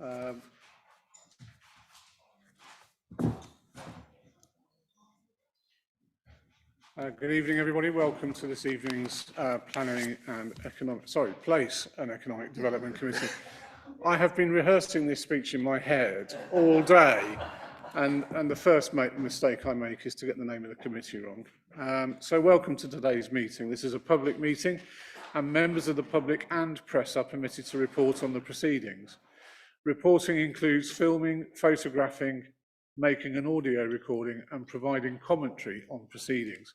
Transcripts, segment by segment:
Good evening, everybody. Welcome to this evening's Place and Economic Development Committee. I have been rehearsing this speech in my head all day, and the first mistake I make is to get the name of the committee wrong. So welcome to today's meeting. This is a public meeting, and members of the public and press are permitted to report on the proceedings. Reporting includes filming, photographing, making an audio recording, and providing commentary on proceedings.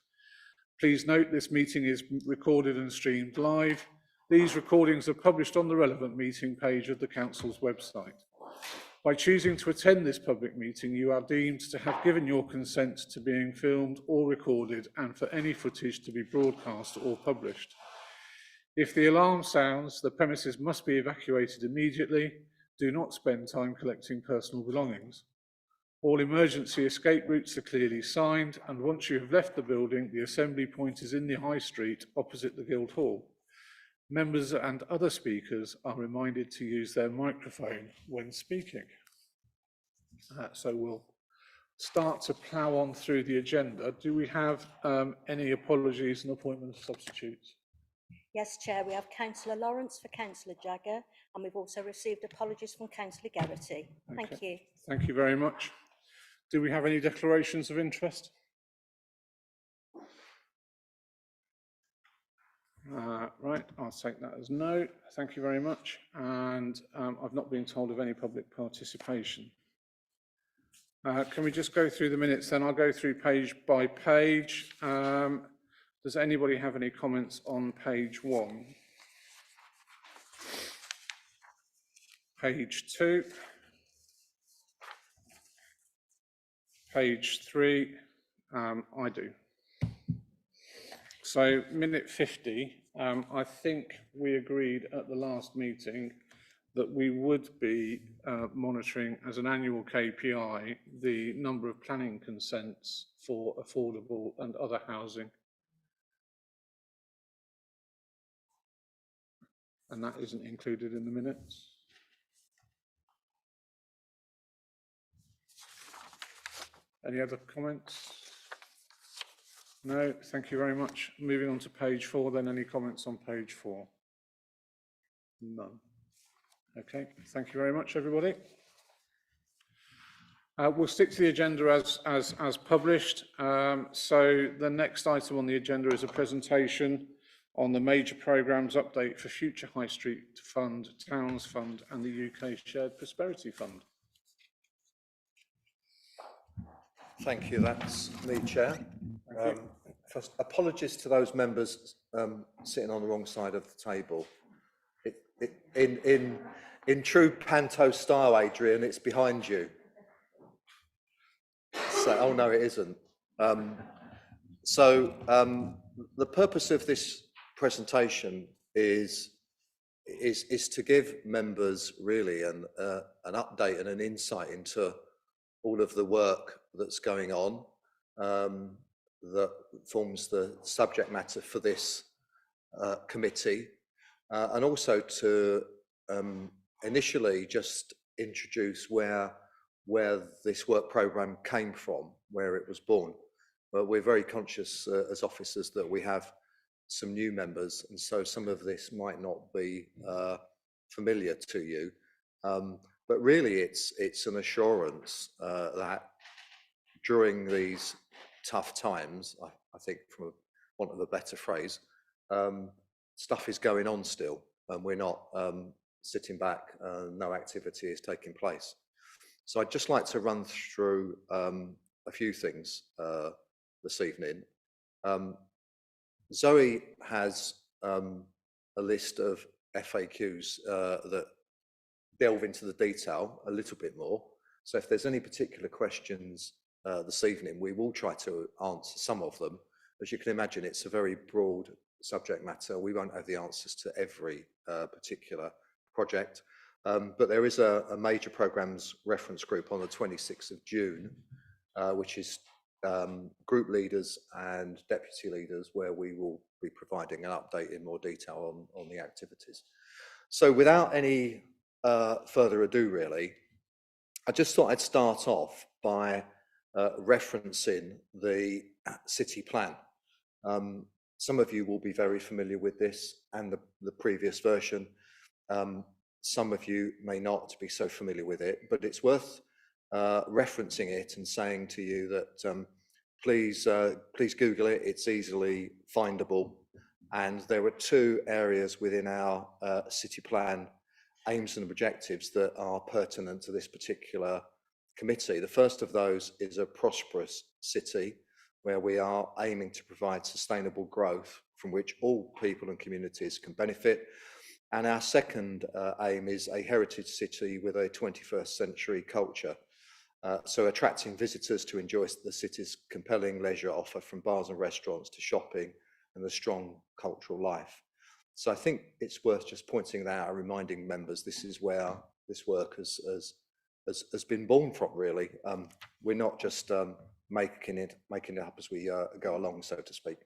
Please note this meeting is recorded and streamed live. These recordings are published on the relevant meeting page of the Council's website. By choosing to attend this public meeting, you are deemed to have given your consent to being filmed or recorded and for any footage to be broadcast or published. If the alarm sounds, the premises must be evacuated immediately. Do not spend time collecting personal belongings. All emergency escape routes are clearly signed, and once you have left the building, the assembly point is in the High Street opposite the Guildhall. Members and other speakers are reminded to use their microphone when speaking. So we'll start to plough on through the agenda. Do we have any apologies and appointment of substitutes? Yes, Chair, we have Councillor Lawrence for Councillor Jagger, and we've also received apologies from Councillor Geraghty. Thank you. Thank you very much. Do we have any declarations of interest? Right, I'll take that as no. Thank you very much. And I've not been told of any public participation. Can we just go through the minutes then? I'll go through page by page. Does anybody have any comments on page 1? Page 2? Page 3, I do. So minute 50, I think we agreed at the last meeting that we would be monitoring as an annual KPI the number of planning consents for affordable and other housing. And that isn't included in the minutes. Any other comments? No, thank you very much. Moving on to page 4, then any comments on page 4? None. Okay, thank you very much, everybody. We'll stick to the agenda as published. So the next item on the agenda is a presentation on the major programmes update for Future High Street Fund, Towns Fund and the UK Shared Prosperity Fund. Thank you, that's me, Chair. First, apologies to those members sitting on the wrong side of the table. In true Panto style, Adrian, it's behind you. So, oh no, it isn't. The purpose of this presentation is to give members really an update and an insight into all of the work that's going on that forms the subject matter for this committee, and also to initially just introduce where this work programme came from, where it was born. But we're very conscious as officers that we have some new members, and so some of this might not be familiar to you. But really, it's an assurance that during these tough times, I think, from want of a better phrase, stuff is going on still, and we're not sitting back. No activity is taking place. So I'd just like to run through a few things this evening. Zoe has a list of FAQs that delve into the detail a little bit more. So if there's any particular questions this evening, we will try to answer some of them. As you can imagine, it's a very broad subject matter. We won't have the answers to every particular project, but there is a major programmes reference group on the 26th of June, which is group leaders and deputy leaders, where we will be providing an update in more detail on the activities. So without any further ado, really, I just thought I'd start off by referencing the city plan. Some of you will be very familiar with this and the previous version. Some of you may not be so familiar with it, but it's worth referencing it and saying to you that please Google it. It's easily findable. And there are two areas within our city plan aims and objectives that are pertinent to this particular committee. The first of those is a prosperous city, where we are aiming to provide sustainable growth from which all people and communities can benefit. And our second aim is a heritage city with a 21st century culture. So attracting visitors to enjoy the city's compelling leisure offer, from bars and restaurants to shopping and the strong cultural life. So I think it's worth just pointing that out and reminding members this is where this work has been born from, really. We're not just making it up as we go along, so to speak.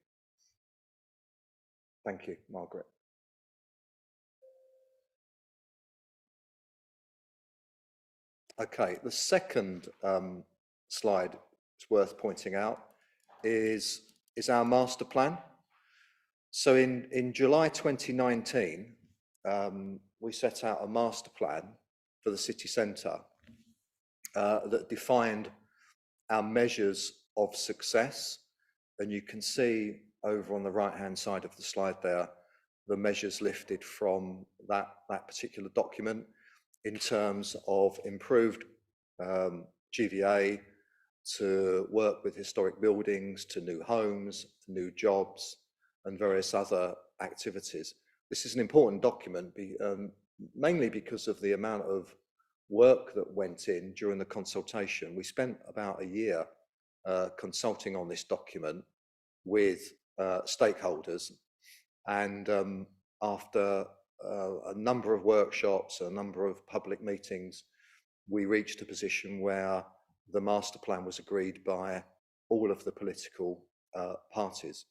Thank you, Margaret. Okay, the second slide is worth pointing out is our master plan. So in July 2019, we set out a master plan for the city centre that defined our measures of success. And you can see over on the right-hand side of the slide there, the measures lifted from that particular document in terms of improved GVA, to work with historic buildings, to new homes, new jobs, and various other activities. This is an important document, mainly because of the amount of work that went in during the consultation. We spent about a year consulting on this document with stakeholders, and after a number of workshops, a number of public meetings, we reached a position where the master plan was agreed by all of the political parties.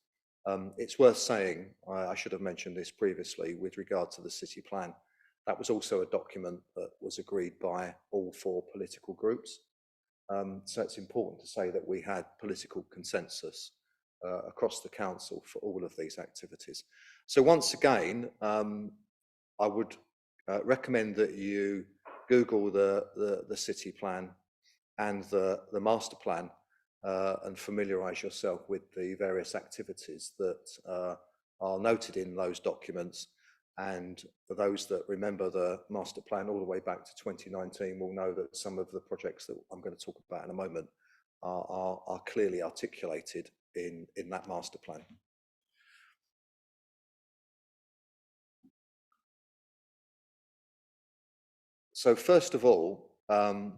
It's worth saying, I should have mentioned this previously, with regard to the city plan, that was also a document that was agreed by all four political groups. So it's important to say that we had political consensus across the council for all of these activities. So once again, I would recommend that you Google the city plan and the master plan and familiarise yourself with the various activities that are noted in those documents. And for those that remember the master plan all the way back to 2019 will know that some of the projects that I'm going to talk about in a moment are clearly articulated in that master plan. So first of all, our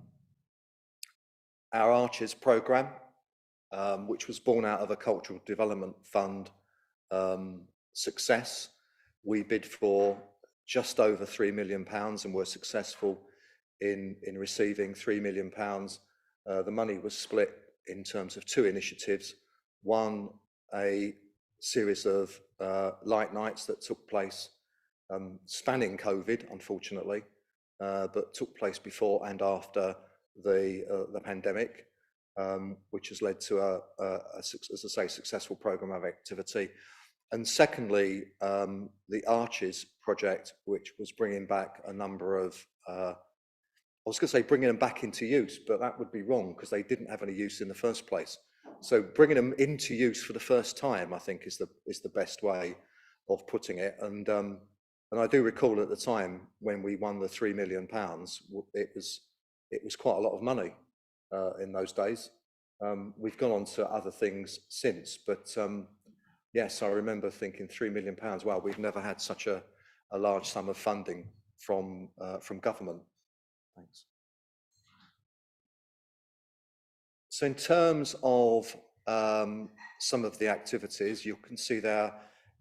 Arches programme, which was born out of a Cultural Development Fund success. We bid for just over £3 million and were successful in receiving £3 million. The money was split in terms of two initiatives. One, a series of light nights that took place spanning COVID, unfortunately, but took place before and after the pandemic, which has led to as I say, successful programme of activity. And secondly, the Arches project, which was bringing back a number of, I was going to say bringing them back into use, but that would be wrong because they didn't have any use in the first place. So bringing them into use for the first time, I think, is the best way of putting it. And I do recall at the time when we won the £3 million, it was quite a lot of money in those days. We've gone on to other things since, but yes, I remember thinking £3 million. Wow, we've never had such a large sum of funding from government. Thanks. So in terms of some of the activities, you can see there,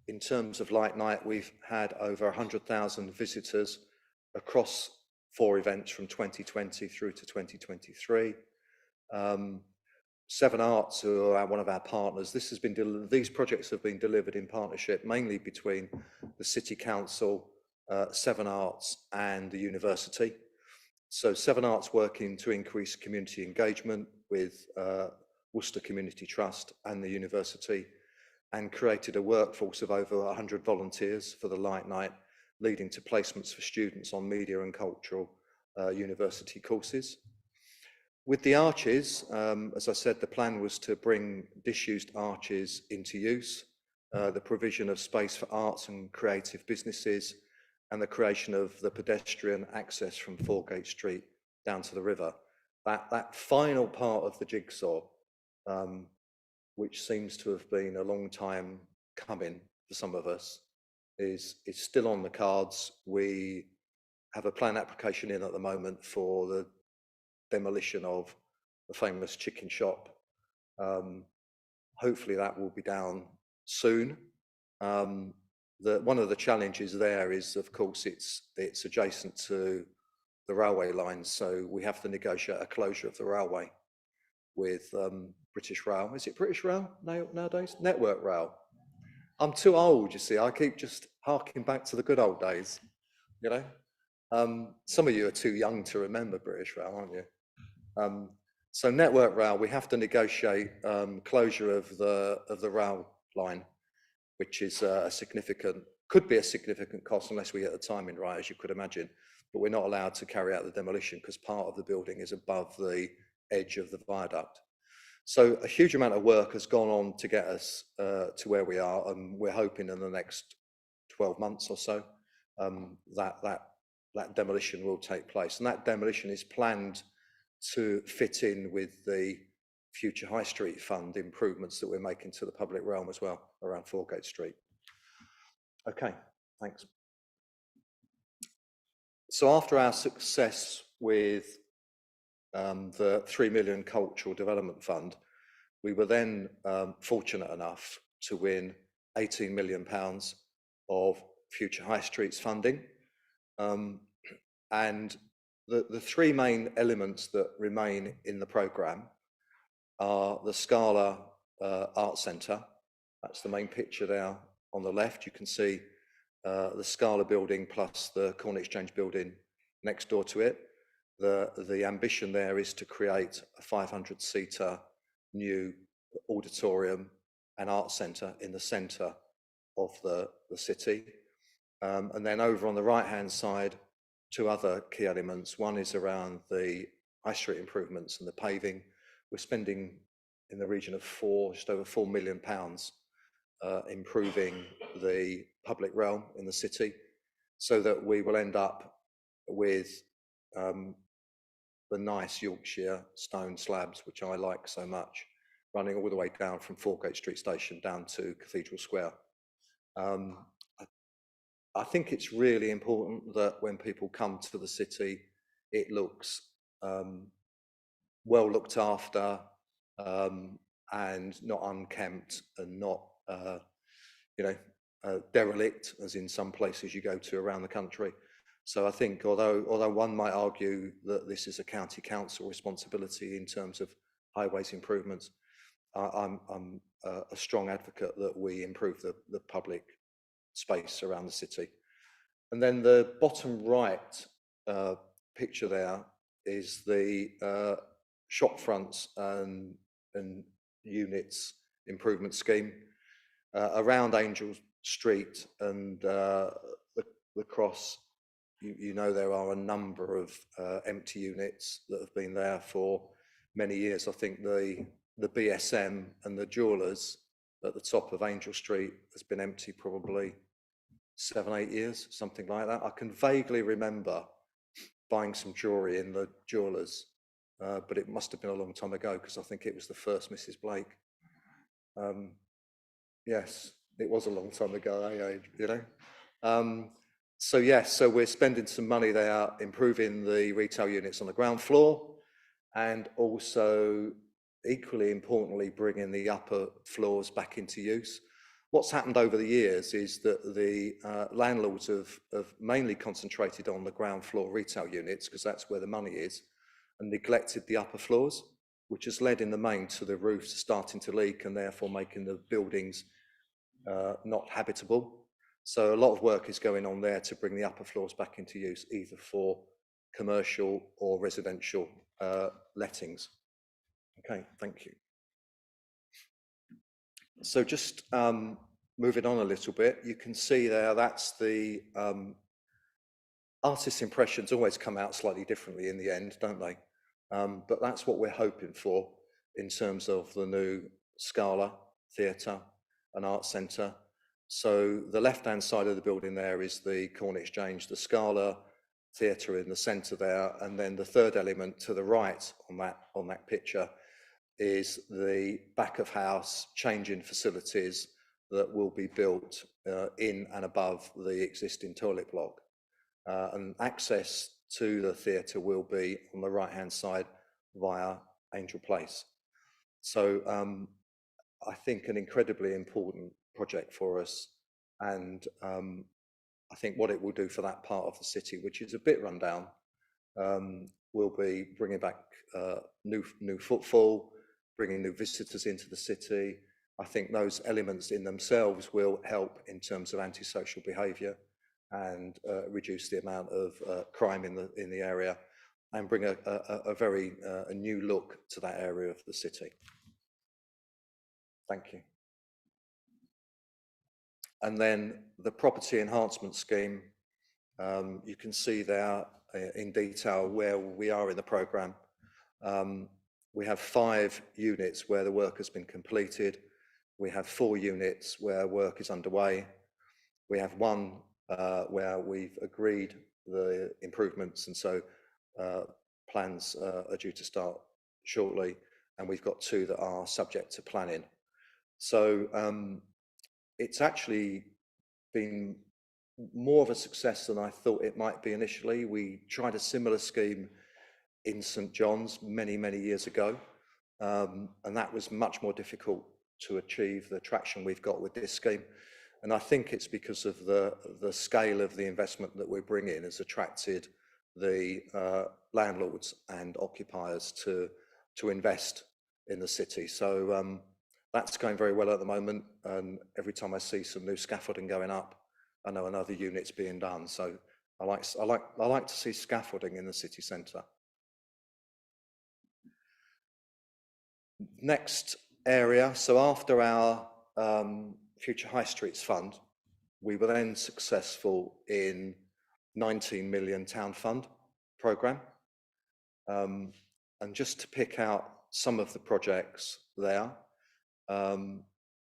in terms of Light Night, we've had over 100,000 visitors across 4 events from 2020 through to 2023. Seven Arts, who are one of our partners, these projects have been delivered in partnership mainly between the City Council, Seven Arts and the university. So Seven Arts working to increase community engagement with Worcester Community Trust and the university, and created a workforce of over 100 volunteers for the Light Night, leading to placements for students on media and cultural university courses. With the arches, as I said, the plan was to bring disused arches into use, the provision of space for arts and creative businesses, and the creation of the pedestrian access from Foregate Street down to the river. That final part of the jigsaw, which seems to have been a long time coming for some of us, is still on the cards. We have a plan application in at the moment for the demolition of the famous chicken shop. Hopefully that will be down soon. One of the challenges there is, of course, it's adjacent to the railway lines, so we have to negotiate a closure of the railway with British Rail. Is it British Rail nowadays? Network Rail. I'm too old, you see. I keep just harking back to the good old days, you know. Some of you are too young to remember British Rail, aren't you? So Network Rail, we have to negotiate closure of the rail line, which is could be a significant cost unless we get the timing right, as you could imagine. But we're not allowed to carry out the demolition because part of the building is above the edge of the viaduct. So a huge amount of work has gone on to get us to where we are, and we're hoping in the next 12 months or so that demolition will take place. And that demolition is planned to fit in with the future High Street Fund improvements that we're making to the public realm as well around Foregate Street. Okay, thanks. So after our success with the 3 million Cultural Development Fund, we were then fortunate enough to win £18 million of future High Streets funding. And the three main elements that remain in the programme are the Scala Art Centre. That's the main picture there on the left. You can see the Scala building plus the Corn Exchange building next door to it. The ambition there is to create a 500-seater new auditorium and art centre in the centre of the city. And then over on the right-hand side, two other key elements. One is around the high street improvements and the paving. We're spending in the region of just over £4 million improving the public realm in the city, so that we will end up with the nice Yorkshire stone slabs, which I like so much, running all the way down from Foregate Street Station down to Cathedral Square. I think it's really important that when people come to the city, it looks well looked after and not unkempt and not derelict, as in some places you go to around the country. So I think although one might argue that this is a county council responsibility in terms of highways improvements, I'm a strong advocate that we improve the public space around the city. And then the bottom right picture there is the shop fronts and units improvement scheme around Angel Street and the Cross. You know, there are a number of empty units that have been there for many years. I think the BSM and the Jewellers at the top of Angel Street has been empty probably 7-8 years, something like that. I can vaguely remember buying some jewellery in the Jewellers, but it must have been a long time ago because I think it was the first Mrs. Blake. Yes, it was a long time ago, you know. So yes, so we're spending some money there improving the retail units on the ground floor, and also equally importantly bringing the upper floors back into use. What's happened over the years is that the landlords have mainly concentrated on the ground floor retail units because that's where the money is, and neglected the upper floors, which has led in the main to the roofs starting to leak and therefore making the buildings not habitable. So a lot of work is going on there to bring the upper floors back into use, either for commercial or residential lettings. Okay, thank you. So just moving on a little bit, you can see there, that's the artist's impressions always come out slightly differently in the end, don't they? But that's what we're hoping for in terms of the new Scala Theatre and Art Centre. So the left-hand side of the building there is the Corn Exchange, the Scala Theatre in the centre there, and then the third element to the right on that picture is the back of house changing facilities that will be built in and above the existing toilet block. And access to the theatre will be on the right hand side via Angel Place. So I think an incredibly important project for us, and I think what it will do for that part of the city, which is a bit run down, will be bringing back new footfall, bringing new visitors into the city. I think those elements in themselves will help in terms of antisocial behaviour and reduce the amount of crime in the area, and bring a very new look to that area of the city. Thank you. And then the property enhancement scheme, you can see there in detail where we are in the programme. We have 5 units where the work has been completed. We have 4 units where work is underway. We have 1 where we've agreed the improvements, and so plans are due to start shortly, and we've got 2 that are subject to planning. So it's actually been more of a success than I thought it might be initially. We tried a similar scheme in St John's many years ago, and that was much more difficult to achieve the traction we've got with this scheme. And I think it's because of the scale of the investment that we're bringing has attracted the landlords and occupiers to invest in the city. So that's going very well at the moment, and every time I see some new scaffolding going up, I know another unit's being done. So I like to see scaffolding in the city centre. Next area, so after our Future High Streets Fund, we were then successful in 19 million Town Fund programme. And just to pick out some of the projects there,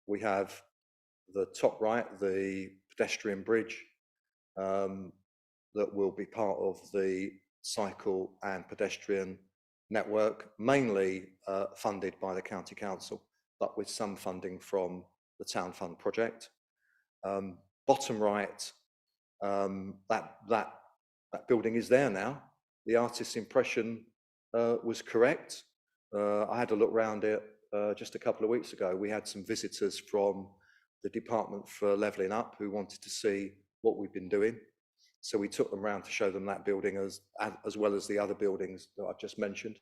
we have the top right, the pedestrian bridge that will be part of the cycle and pedestrian network, mainly funded by the County Council, but with some funding from the Town Fund project. Bottom right, that building is there now. The artist's impression was correct. I had a look around it just a couple of weeks ago. We had some visitors from the Department for Levelling Up who wanted to see what we've been doing. So we took them around to show them that building as well as the other buildings that I've just mentioned.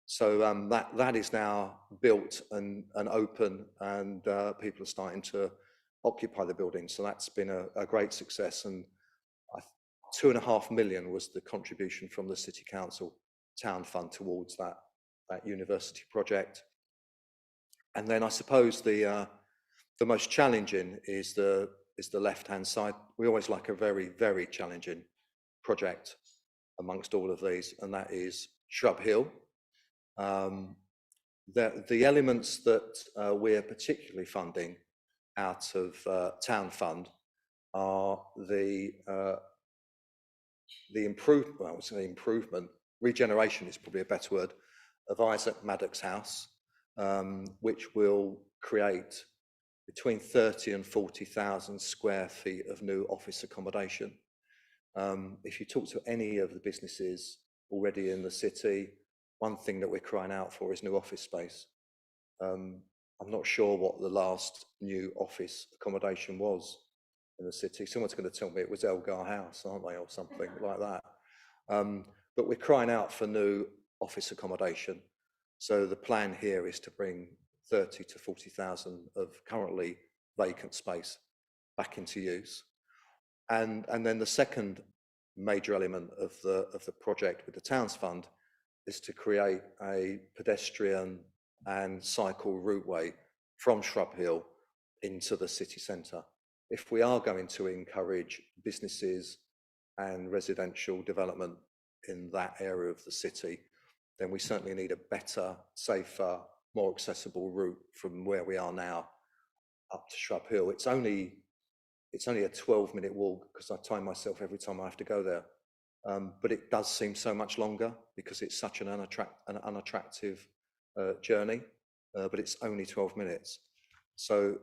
So that is now built and open, and people are starting to occupy the building. So that's been a great success. And 2.5 million was the contribution from the City Council Town Fund towards that university project. And then I suppose the most challenging is the left-hand side. We always like a very challenging project amongst all of these, and that is Shrub Hill. The elements that we're particularly funding out of Town Fund are the improvement, well, I would say improvement, regeneration is probably a better word, of Isaac Maddox House, which will create between 30 and 40,000 square feet of new office accommodation. If you talk to any of the businesses already in the city, one thing that we're crying out for is new office space. I'm not sure what the last new office accommodation was in the city. Someone's going to tell me it was Elgar House, aren't they, or something like that. But we're crying out for new office accommodation. So the plan here is to bring 30 to 40,000 of currently vacant space back into use. And then the second major element of the project with the Towns Fund is to create a pedestrian and cycle routeway from Shrub Hill into the city centre. If we are going to encourage businesses and residential development in that area of the city, then we certainly need a better, safer, more accessible route from where we are now up to Shrub Hill. It's only a 12-minute walk, because I time myself every time I have to go there. But it does seem so much longer because it's such an unattractive journey, but it's only 12 minutes. So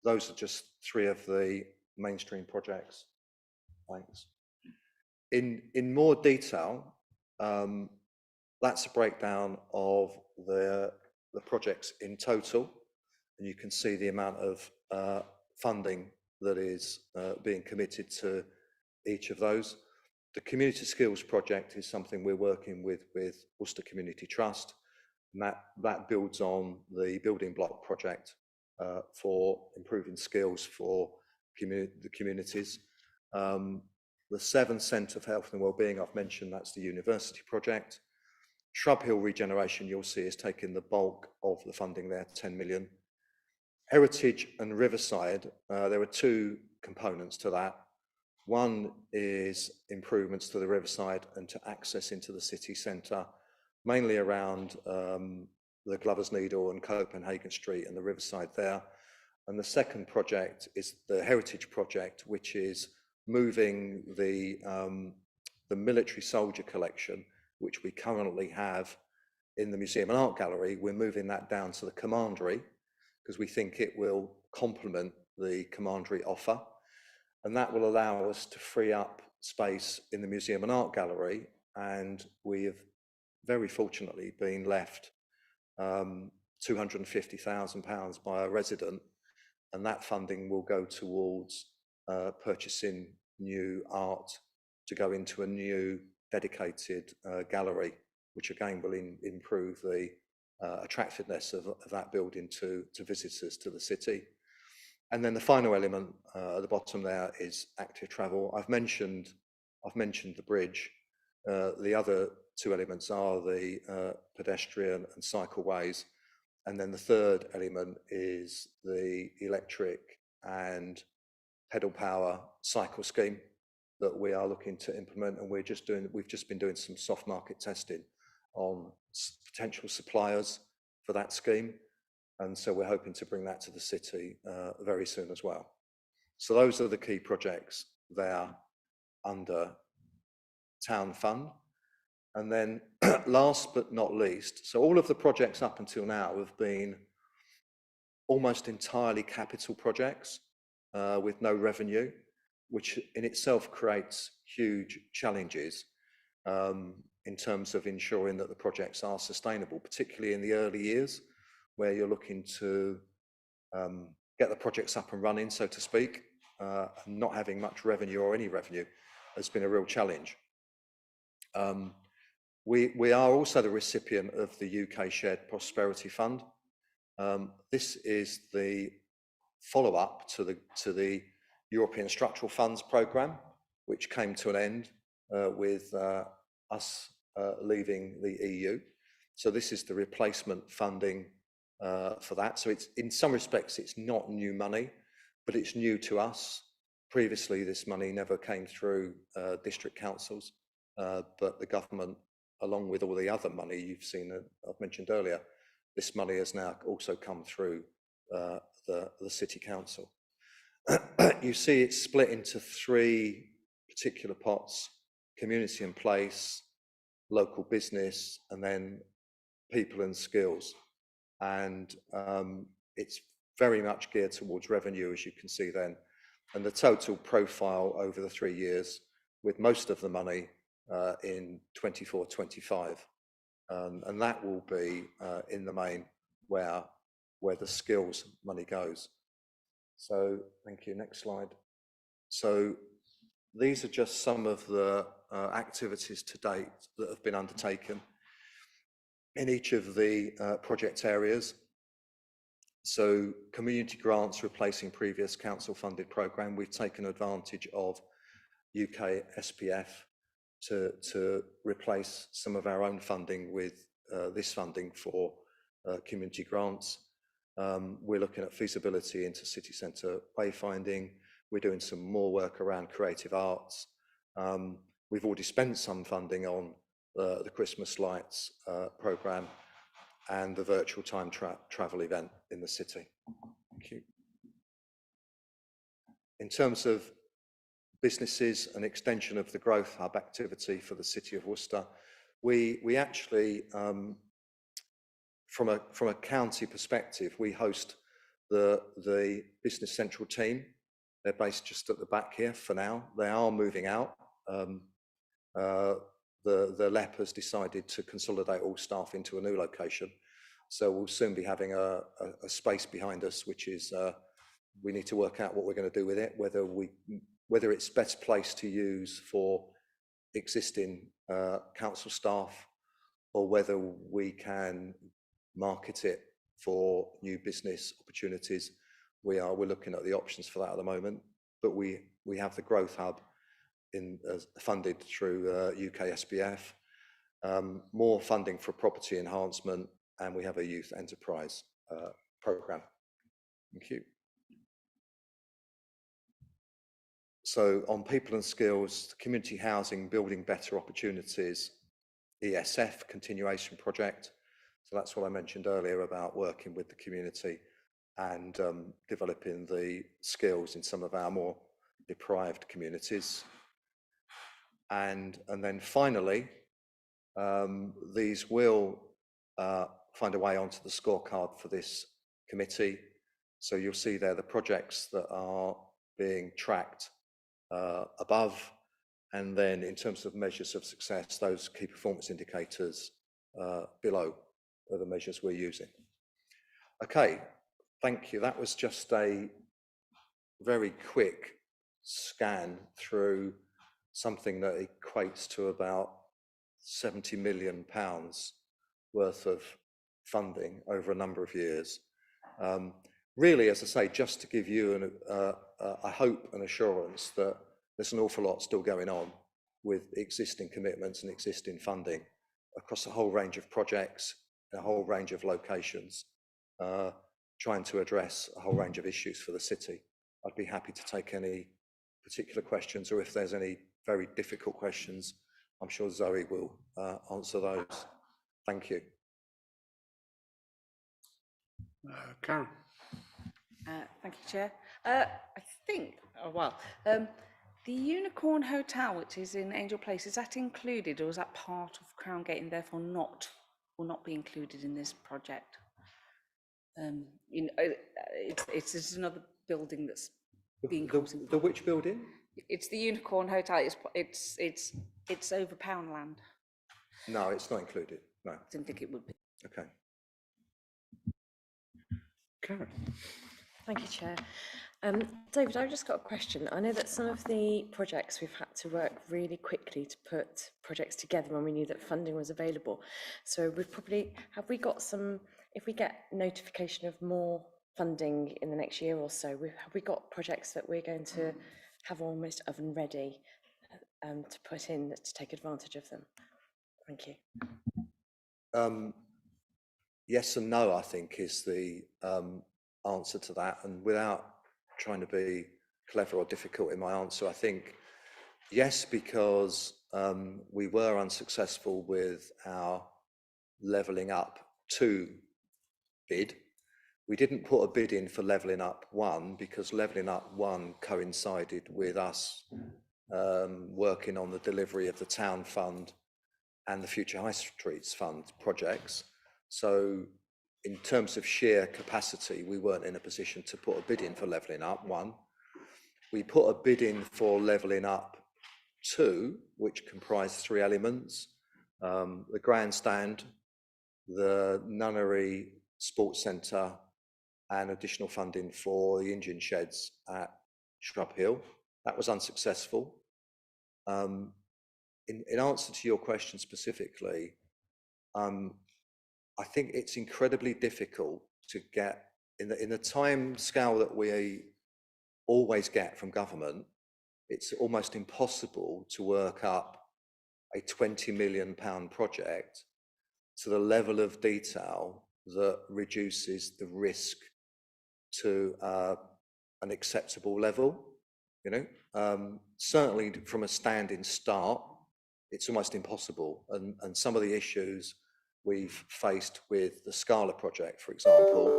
those are just three of the mainstream projects. Thanks. In more detail, that's a breakdown of the projects in total, and you can see the amount of funding that is being committed to each of those. The Community Skills Project is something we're working with Worcester Community Trust, and that builds on the building block project for improving skills for the communities. The Severn Centre for Health and Wellbeing, I've mentioned, that's the university project. Shrub Hill Regeneration, you'll see, is taking the bulk of the funding there, 10 million. Heritage and Riverside, there are two components to that. One is improvements to the Riverside and to access into the city centre, mainly around the Glover's Needle and Copenhagen Street and the Riverside there. And the second project is the Heritage Project, which is moving the military soldier collection, which we currently have in the Museum and Art Gallery. We're moving that down to the Commandery because we think it will complement the Commandery offer. And that will allow us to free up space in the Museum and Art Gallery. And we have very fortunately been left £250,000 by a resident, and that funding will go towards purchasing new art to go into a new dedicated gallery, which again will improve the attractiveness of that building to visitors to the city. And then the final element at the bottom there is active travel. I've mentioned the bridge. The other two elements are the pedestrian and cycleways. And then the third element is the electric and pedal power cycle scheme that we are looking to implement. And we've just been doing some soft market testing on potential suppliers for that scheme. And so we're hoping to bring that to the city very soon as well. So those are the key projects there under Town Fund. And then last but not least, so all of the projects up until now have been almost entirely capital projects with no revenue, which in itself creates huge challenges in terms of ensuring that the projects are sustainable, particularly in the early years, where you're looking to get the projects up and running, so to speak, not having much revenue or any revenue has been a real challenge. We are also the recipient of the UK Shared Prosperity Fund. This is the follow-up to the European Structural Funds programme, which came to an end with us leaving the EU. So this is the replacement funding for that. So it's, in some respects, it's not new money, but it's new to us. Previously, this money never came through district councils, but the government, along with all the other money you've seen, I've mentioned earlier, this money has now also come through the city council. You see it's split into three particular pots: community and place, local business, and then people and skills. And it's very much geared towards revenue, as you can see then. And the total profile over the 3 years, with most of the money in 24-25. And that will be in the main where the skills money goes. So thank you. Next slide. So these are just some of the activities to date that have been undertaken in each of the project areas. So community grants replacing previous council funded programme. We've taken advantage of UK SPF to replace some of our own funding with this funding for community grants. We're looking at feasibility into city centre wayfinding. We're doing some more work around creative arts. We've already spent some funding on the Christmas lights programme and the virtual time travel event in the city. Thank you. In terms of businesses, an extension of the Growth Hub activity for the City of Worcester, we actually, from a county perspective, we host the Business Central team. They're based just at the back here for now. They are moving out. The LEP has decided to consolidate all staff into a new location. So we'll soon be having a space behind us, which is, we need to work out what we're going to do with it, whether it's best placed to use for existing council staff, or whether we can market it for new business opportunities. We're looking at the options for that at the moment, but we have the Growth Hub funded through UK SPF, more funding for property enhancement, and we have a youth enterprise programme. Thank you. So on people and skills, community housing, building better opportunities, ESF continuation project. So that's what I mentioned earlier about working with the community and developing the skills in some of our more deprived communities. And then finally, these will find a way onto the scorecard for this committee. So you'll see there the projects that are being tracked above, and then in terms of measures of success, those key performance indicators below are the measures we're using. Okay, thank you. That was just a very quick scan through something that equates to about £70 million worth of funding over a number of years. Really, as I say, just to give you a hope and assurance that there's an awful lot still going on with existing commitments and existing funding across a whole range of projects, a whole range of locations, trying to address a whole range of issues for the city. I'd be happy to take any particular questions, or if there's any very difficult questions, I'm sure Zoe will answer those. Thank you. Karen. Thank you, Chair. I think, the Unicorn Hotel, which is in Angel Place, is that included, or is that part of Crown Gate and therefore will not be included in this project? It's another building that's being the which building? It's the Unicorn Hotel. It's over Poundland. No, it's not included. No. I didn't think it would be. Okay. Karen. Thank you, Chair. David, I've just got a question. I know that some of the projects we've had to work really quickly to put projects together when we knew that funding was available. So have we got some, if we get notification of more funding in the next year or so, have we got projects that we're going to have almost oven ready to put in to take advantage of them? Thank you. Yes and no, I think, is the answer to that. And without trying to be clever or difficult in my answer, I think yes, because we were unsuccessful with our Levelling Up 2 bid. We didn't put a bid in for Levelling Up 1 because Levelling Up 1 coincided with us working on the delivery of the Town Fund and the Future High Streets Fund projects. So in terms of sheer capacity, we weren't in a position to put a bid in for Levelling Up 1. We put a bid in for Levelling Up 2, which comprised 3 elements: the grandstand, the nunnery sports centre, and additional funding for the engine sheds at Shrub Hill. That was unsuccessful. In answer to your question specifically, I think it's incredibly difficult to get, in the time scale that we always get from government, it's almost impossible to work up a £20 million project to the level of detail that reduces the risk to an acceptable level. You know, certainly from a standing start, it's almost impossible. And some of the issues we've faced with the Scala project, for example,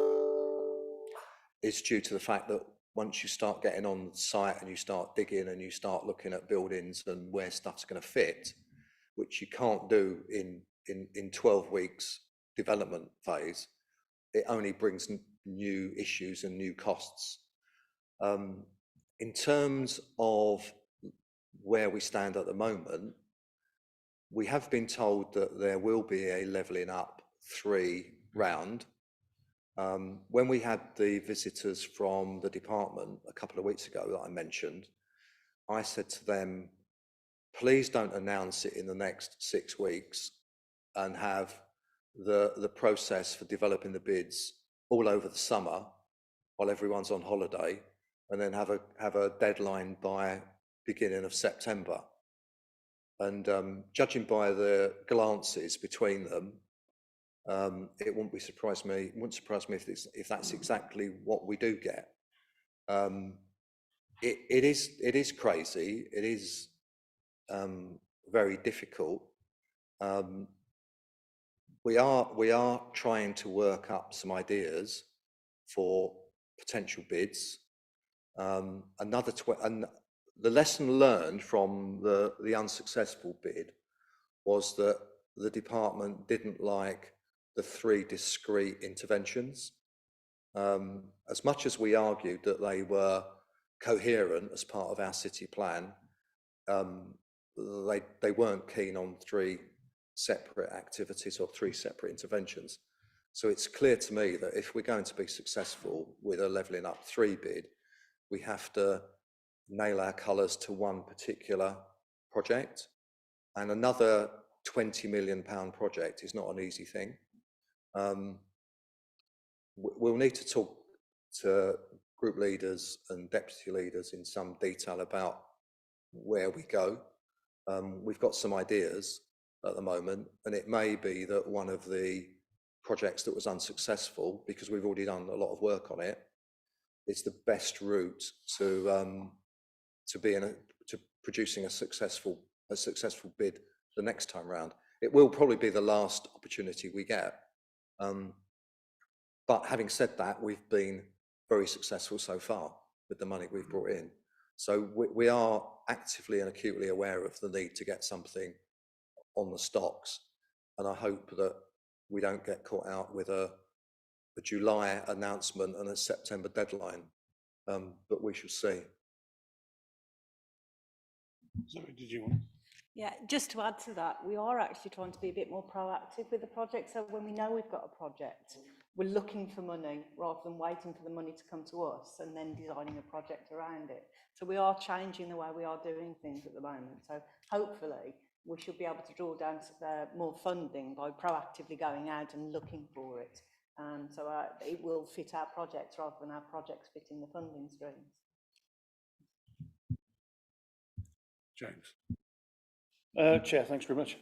is due to the fact that once you start getting on site and you start digging and you start looking at buildings and where stuff's going to fit, which you can't do in 12 weeks development phase, it only brings new issues and new costs. In terms of where we stand at the moment, we have been told that there will be a levelling up 3 round. When we had the visitors from the department a couple of weeks ago that I mentioned, I said to them, please don't announce it in the next 6 weeks and have the process for developing the bids all over the summer while everyone's on holiday, and then have a deadline by beginning of September. And judging by the glances between them, it wouldn't surprise me if that's exactly what we do get. It is crazy. It is very difficult. We are trying to work up some ideas for potential bids. And the lesson learned from the unsuccessful bid was that the department didn't like the 3 discrete interventions. As much as we argued that they were coherent as part of our city plan, they weren't keen on 3 separate activities or 3 separate interventions. So it's clear to me that if we're going to be successful with a levelling up 3 bid, we have to nail our colours to one particular project, and another £20 million project is not an easy thing. We'll need to talk to group leaders and deputy leaders in some detail about where we go. We've got some ideas at the moment, and it may be that one of the projects that was unsuccessful, because we've already done a lot of work on it, is the best route to producing a successful bid the next time round. It will probably be the last opportunity we get. But having said that, we've been very successful so far with the money we've brought in. So we are actively and acutely aware of the need to get something on the stocks. And I hope that we don't get caught out with a July announcement and a September deadline, but we shall see. Sorry, did you want? Yeah, just to add to that, we are actually trying to be a bit more proactive with the project. So when we know we've got a project, we're looking for money rather than waiting for the money to come to us and then designing a project around it. So we are changing the way we are doing things at the moment. So hopefully we should be able to draw down more funding by proactively going out and looking for it. So it will fit our projects rather than our projects fitting the funding streams. James. Chair, thanks very much.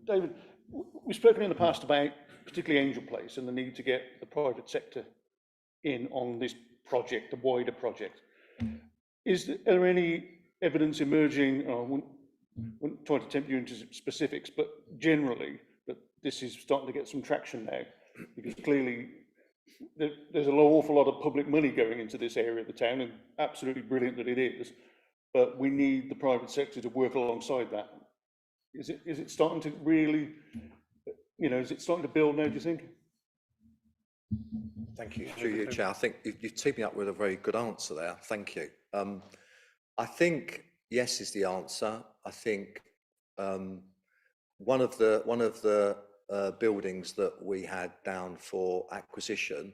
David, we've spoken in the past about particularly Angel Place and the need to get the private sector in on this project, the wider project. Is there any evidence emerging, I wouldn't try to tempt you into specifics, but generally that this is starting to get some traction now? Because clearly there's an awful lot of public money going into this area of the town, and absolutely brilliant that it is, but we need the private sector to work alongside that. Is it starting to really, is it starting to build now, do you think? Thank you. Through you, Chair. I think you've teed me up with a very good answer there. Thank you. I think yes is the answer. I think one of the buildings that we had down for acquisition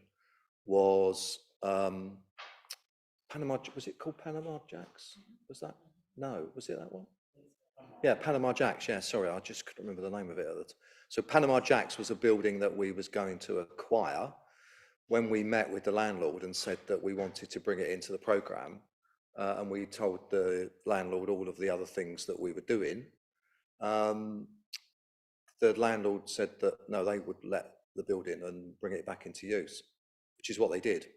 was Panama. Was it called Panama Jacks? Was that? No, was it that one? Yeah, Panama Jacks. Yeah, sorry, I just couldn't remember the name of it. So Panama Jacks was a building that we was going to acquire. When we met with the landlord and said that we wanted to bring it into the programme, and we told the landlord all of the other things that we were doing, the landlord said that no, they would let the building and bring it back into use, which is what they did.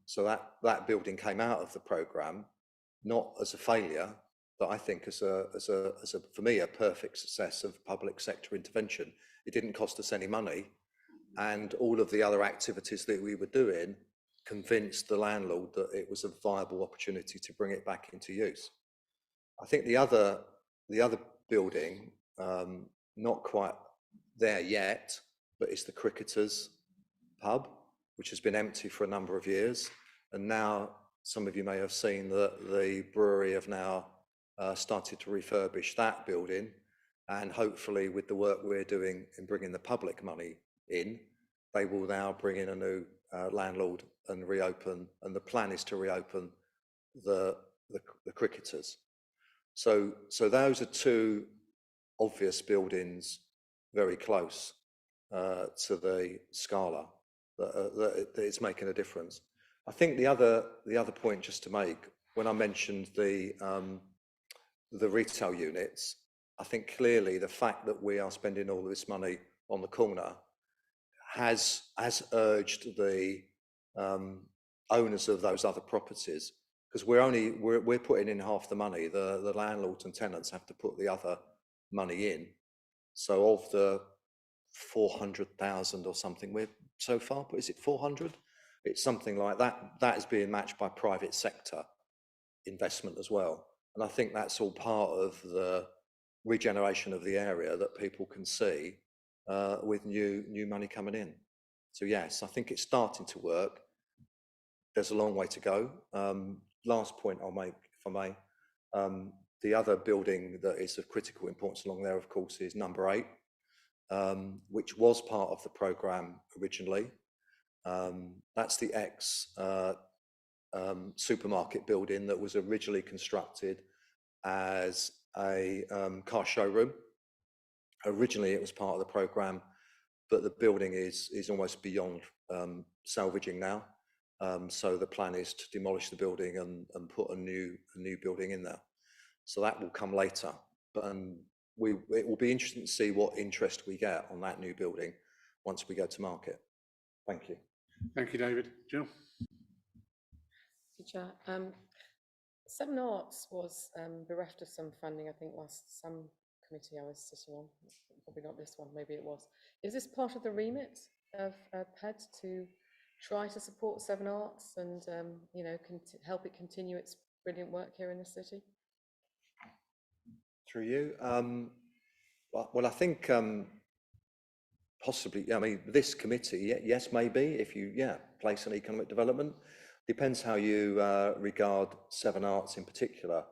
So that building came out of the programme, not as a failure, but I think as a for me, a perfect success of public sector intervention. It didn't cost us any money, and all of the other activities that we were doing convinced the landlord that it was a viable opportunity to bring it back into use. I think the other building, not quite there yet, but it's the Cricketers pub, which has been empty for a number of years. And now some of you may have seen that the brewery have now started to refurbish that building. And hopefully with the work we're doing in bringing the public money in, they will now bring in a new landlord and reopen. And the plan is to reopen the Cricketers. So those are two obvious buildings very close to the Scala that it's making a difference. I think the other point just to make, when I mentioned the retail units, I think clearly the fact that we are spending all this money on the corner has urged the owners of those other properties, because we're putting in half the money. The landlords and tenants have to put the other money in. So of the 400,000 or something, we're so far, but is it 400? It's something like that. That is being matched by private sector investment as well. And I think that's all part of the regeneration of the area that people can see with new money coming in. So yes, I think it's starting to work. There's a long way to go. Last point I'll make, if I may, the other building that is of critical importance along there, of course, is number 8, which was part of the programme originally. That's the supermarket building that was originally constructed as a car showroom. Originally, it was part of the programme, but the building is almost beyond salvaging now. So the plan is to demolish the building and put a new building in there. So that will come later, but it will be interesting to see what interest we get on that new building once we go to market. Thank you. Thank you, David. Jill? Chair, Seven Arts was bereft of some funding, I think, last some committee I was sitting on. Probably not this one, maybe it was. Is this part of the remit of PED to try to support Seven Arts and help it continue its brilliant work here in the city? Through you. Well, I think possibly, I mean, this committee, yes, maybe, if you, place on economic development. Depends how you regard Seven Arts in particular.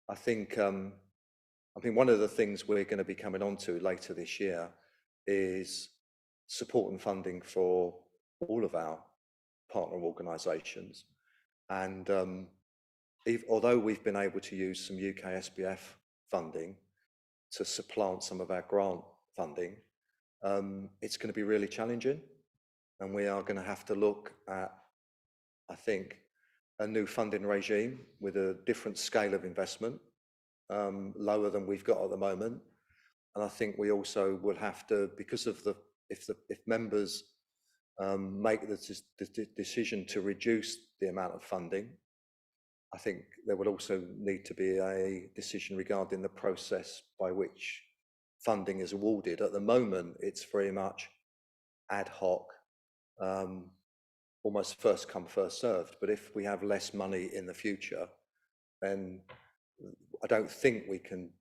I think one of the things we're going to be coming on to later this year is support and funding for all of our partner organisations. And although we've been able to use some UK SBF funding to supplant some of our grant funding, it's going to be really challenging, and we are going to have to look at, I think, a new funding regime with a different scale of investment, lower than we've got at the moment. And I think we also will have to, because of if members make the decision to reduce the amount of funding, I think there will also need to be a decision regarding the process by which funding is awarded. At the moment, it's very much ad hoc, almost first come, first served. But if we have less money in the future, then I don't think we can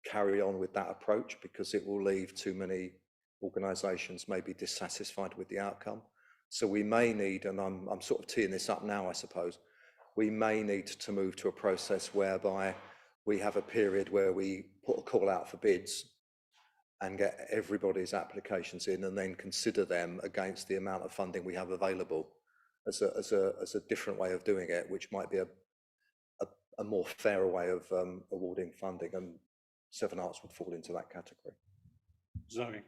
carry on with that approach, because it will leave too many organisations maybe dissatisfied with the outcome. So we may need, and I'm sort of teeing this up now, I suppose, we may need to move to a process whereby we have a period where we put a call out for bids and get everybody's applications in, and then consider them against the amount of funding we have available as a different way of doing it, which might be a more fairer way of awarding funding, and Seven Arts would fall into that category. Zoe?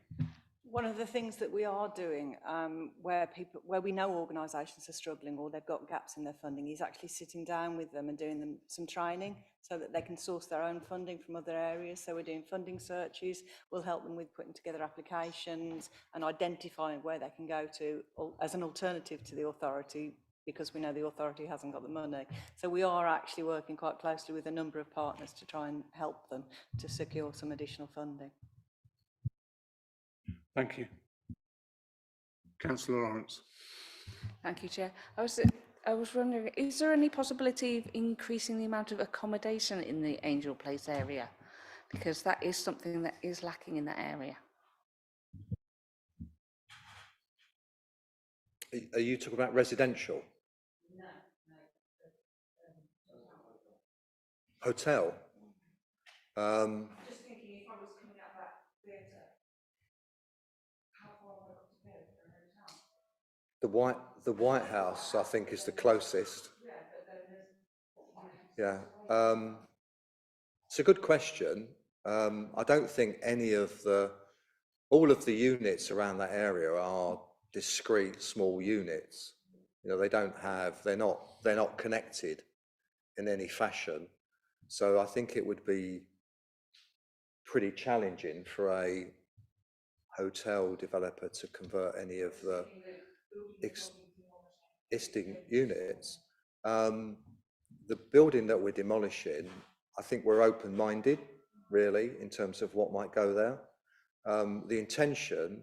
One of the things that we are doing, where we know organisations are struggling or they've got gaps in their funding, is actually sitting down with them and doing them some training so that they can source their own funding from other areas. So we're doing funding searches. We'll help them with putting together applications and identifying where they can go to as an alternative to the authority, because we know the authority hasn't got the money. So we are actually working quite closely with a number of partners to try and help them to secure some additional funding. Thank you. Councillor Lawrence. Thank you, Chair. I was wondering, is there any possibility of increasing the amount of accommodation in the Angel Place area? Because that is something that is lacking in that area. Are you talking about residential? No. Hotel? Just thinking, if I was coming out of that theatre, how far would I have to go for a hotel? The White House, I think, is the closest. Yeah, it's a good question. I don't think all of the units around that area are discrete small units. You know, they're not connected in any fashion. So I think it would be pretty challenging for a hotel developer to convert any of the existing units. The building that we're demolishing, I think we're open-minded, really, in terms of what might go there. The intention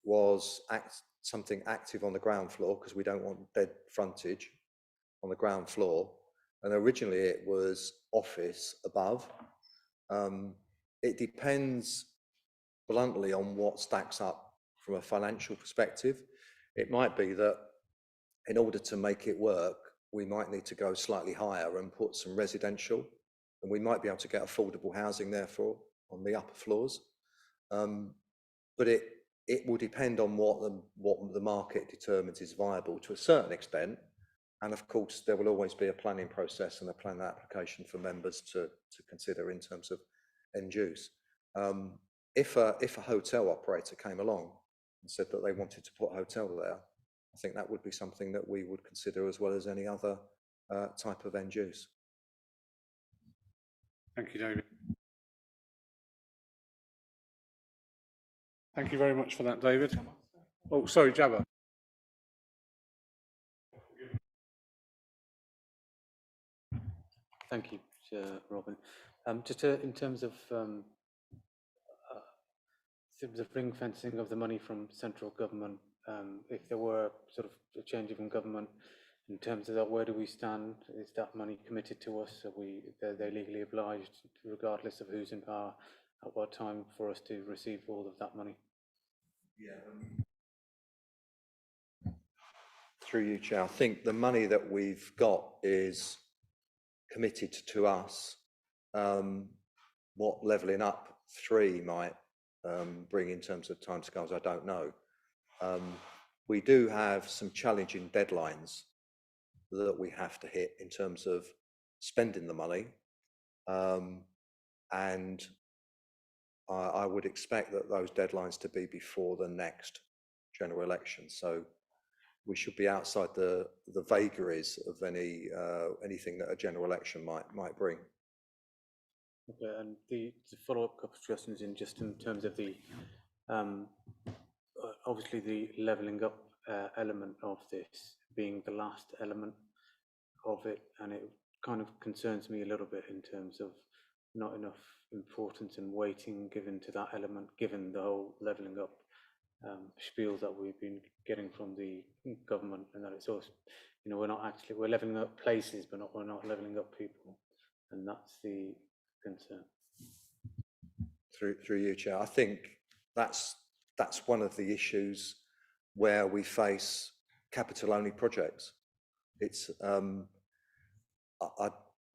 was something active on the ground floor, because we don't want dead frontage on the ground floor. And originally it was office above. It depends bluntly on what stacks up from a financial perspective. It might be that in order to make it work, we might need to go slightly higher and put some residential, and we might be able to get affordable housing therefore on the upper floors. But it will depend on what the market determines is viable to a certain extent. And of course, there will always be a planning process and a planning application for members to consider in terms of end use. If a hotel operator came along and said that they wanted to put a hotel there, I think that would be something that we would consider, as well as any other type of end use. Thank you, David. Thank you very much for that, David. Oh, sorry, Jabba. Thank you, Robin. Just in terms of ring fencing of the money from central government, if there were sort of a change in government, in terms of that, where do we stand? Is that money committed to us? Are they legally obliged, regardless of who's in power, at what time, for us to receive all of that money? Yeah. Through you, Chair, I think the money that we've got is committed to us. What levelling up 3 might bring in terms of timescales, I don't know. We do have some challenging deadlines that we have to hit in terms of spending the money, and I would expect that those deadlines to be before the next general election. So we should be outside the vagaries of anything that a general election might bring. Okay, and the follow-up couple of questions in terms of the obviously the levelling up element of this being the last element of it, and it kind of concerns me a little bit in terms of not enough importance and weighting given to that element, given the whole levelling up spiel that we've been getting from the government, and that it's also, you know, we're levelling up places, but we're not levelling up people, and that's the concern. Through you, Chair, I think that's one of the issues where we face capital-only projects. It's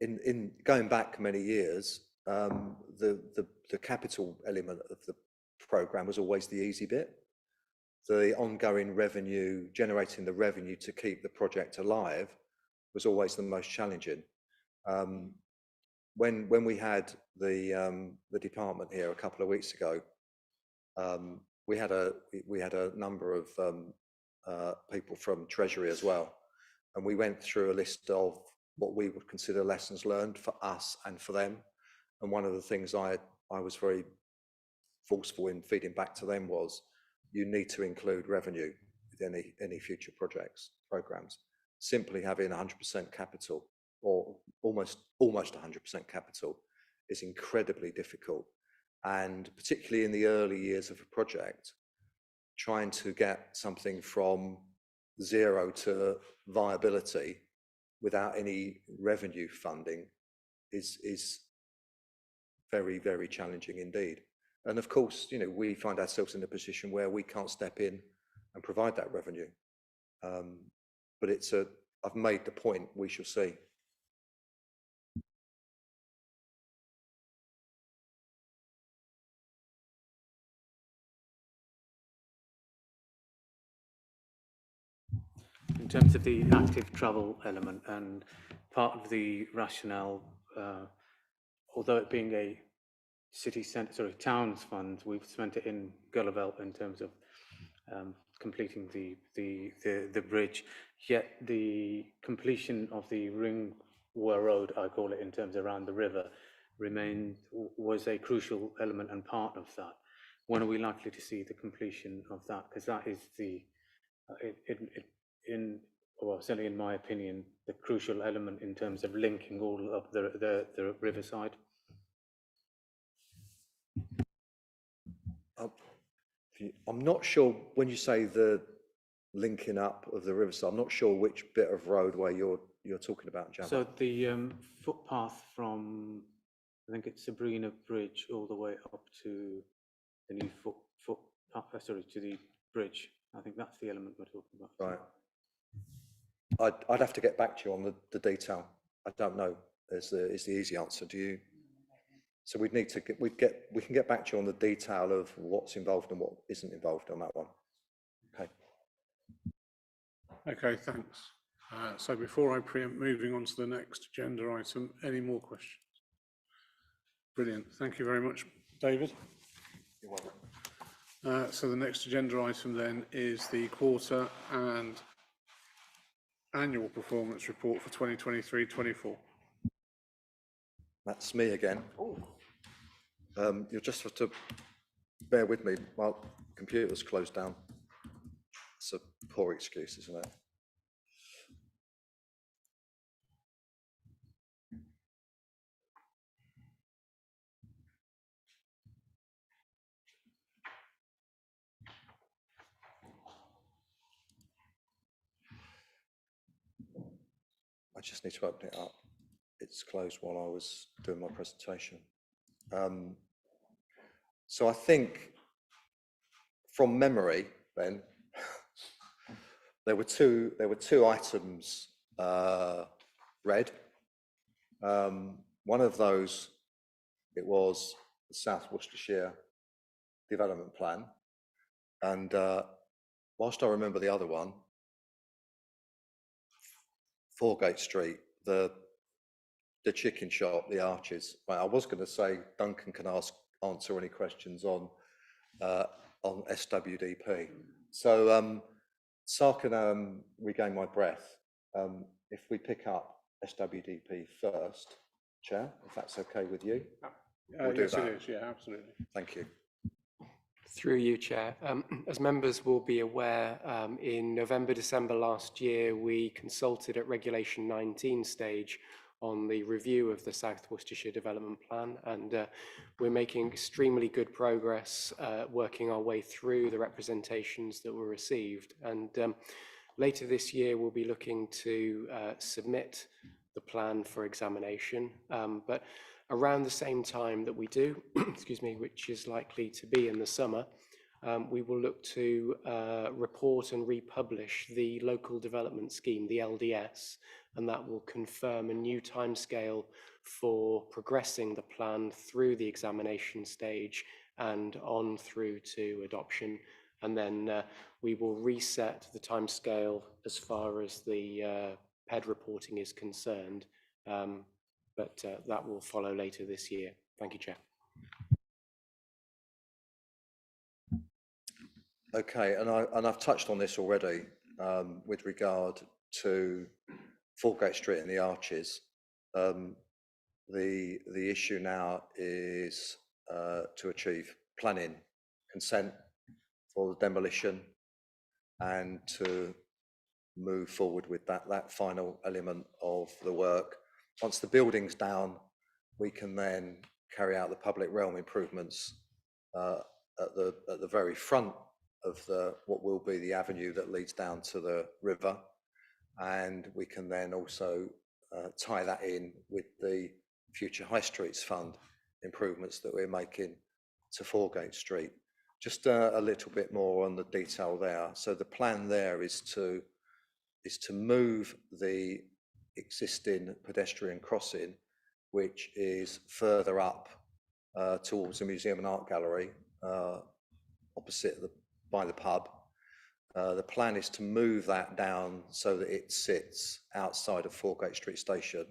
in going back many years, the capital element of the programme was always the easy bit. The ongoing revenue, generating the revenue to keep the project alive, was always the most challenging. When we had the department here a couple of weeks ago, we had a number of people from Treasury as well, and we went through a list of what we would consider lessons learned for us and for them. And one of the things I was very forceful in feeding back to them was, you need to include revenue with any future programs. Simply having 100% capital, or almost 100% capital, is incredibly difficult. And particularly in the early years of a project, trying to get something from zero to viability without any revenue funding is very, very challenging indeed. And of course, you know, we find ourselves in a position where we can't step in and provide that revenue. But I've made the point, we shall see. In terms of the active travel element, and part of the rationale, although it being a towns fund, we've spent it in Gullivel in terms of completing the bridge. Yet the completion of the Ringwood Road, I call it, in terms around the river, was a crucial element and part of that. When are we likely to see the completion of that? Because that is well, certainly in my opinion, the crucial element in terms of linking all of the riverside. I'm not sure, when you say the linking up of the riverside, I'm not sure which bit of roadway you're talking about, Jabba. So the footpath from, I think it's Sabrina Bridge, all the way up to the new to the bridge. I think that's the element we're talking about. Right. I'd have to get back to you on the detail. I don't know is the easy answer. Do you? So we'd need to we can get back to you on the detail of what's involved and what isn't involved on that one. Okay. Okay, thanks. So before I preempt moving on to the next agenda item, any more questions? Brilliant. Thank you very much, David. You're welcome. So the next agenda item then is the quarter and annual performance report for 2023-24. That's me again. You'll just have to bear with me. My computer's closed down. It's a poor excuse, isn't it? I just need to open it up. It's closed while I was doing my presentation. So I think from memory, Ben, there were two items read. One of those, it was the South Worcestershire Development Plan, and whilst I remember the other one, Foregate Street, the chicken shop, the Arches. Well, I was going to say Duncan can answer any questions on SWDP. So so I can regain my breath. If we pick up SWDP first, Chair, if that's okay with you. We'll do Yes, that. it is. Yeah, absolutely. Thank you. Through you, Chair. As members will be aware, in November, December last year, we consulted at Regulation 19 stage on the review of the South Worcestershire Development Plan, and we're making extremely good progress working our way through the representations that were received. And later this year, we'll be looking to submit the plan for examination, but around the same time that we do, excuse me, which is likely to be in the summer, we will look to report and republish the Local Development Scheme, the LDS, and that will confirm a new timescale for progressing the plan through the examination stage and on through to adoption. And then we will reset the timescale as far as the PED reporting is concerned. But that will follow later this year. Thank you, Chair. Okay, and I've touched on this already with regard to Foregate Street and the Arches. The issue now is to achieve planning consent for the demolition and to move forward with that final element of the work. Once the building's down, we can then carry out the public realm improvements at the very front of what will be the avenue that leads down to the river, and we can then also tie that in with the future High Streets Fund improvements that we're making to Foregate Street. Just a little bit more on the detail there. So the plan there is to move the existing pedestrian crossing, which is further up towards the Museum and Art Gallery, opposite by the pub. The plan is to move that down so that it sits outside of Foregate Street Station,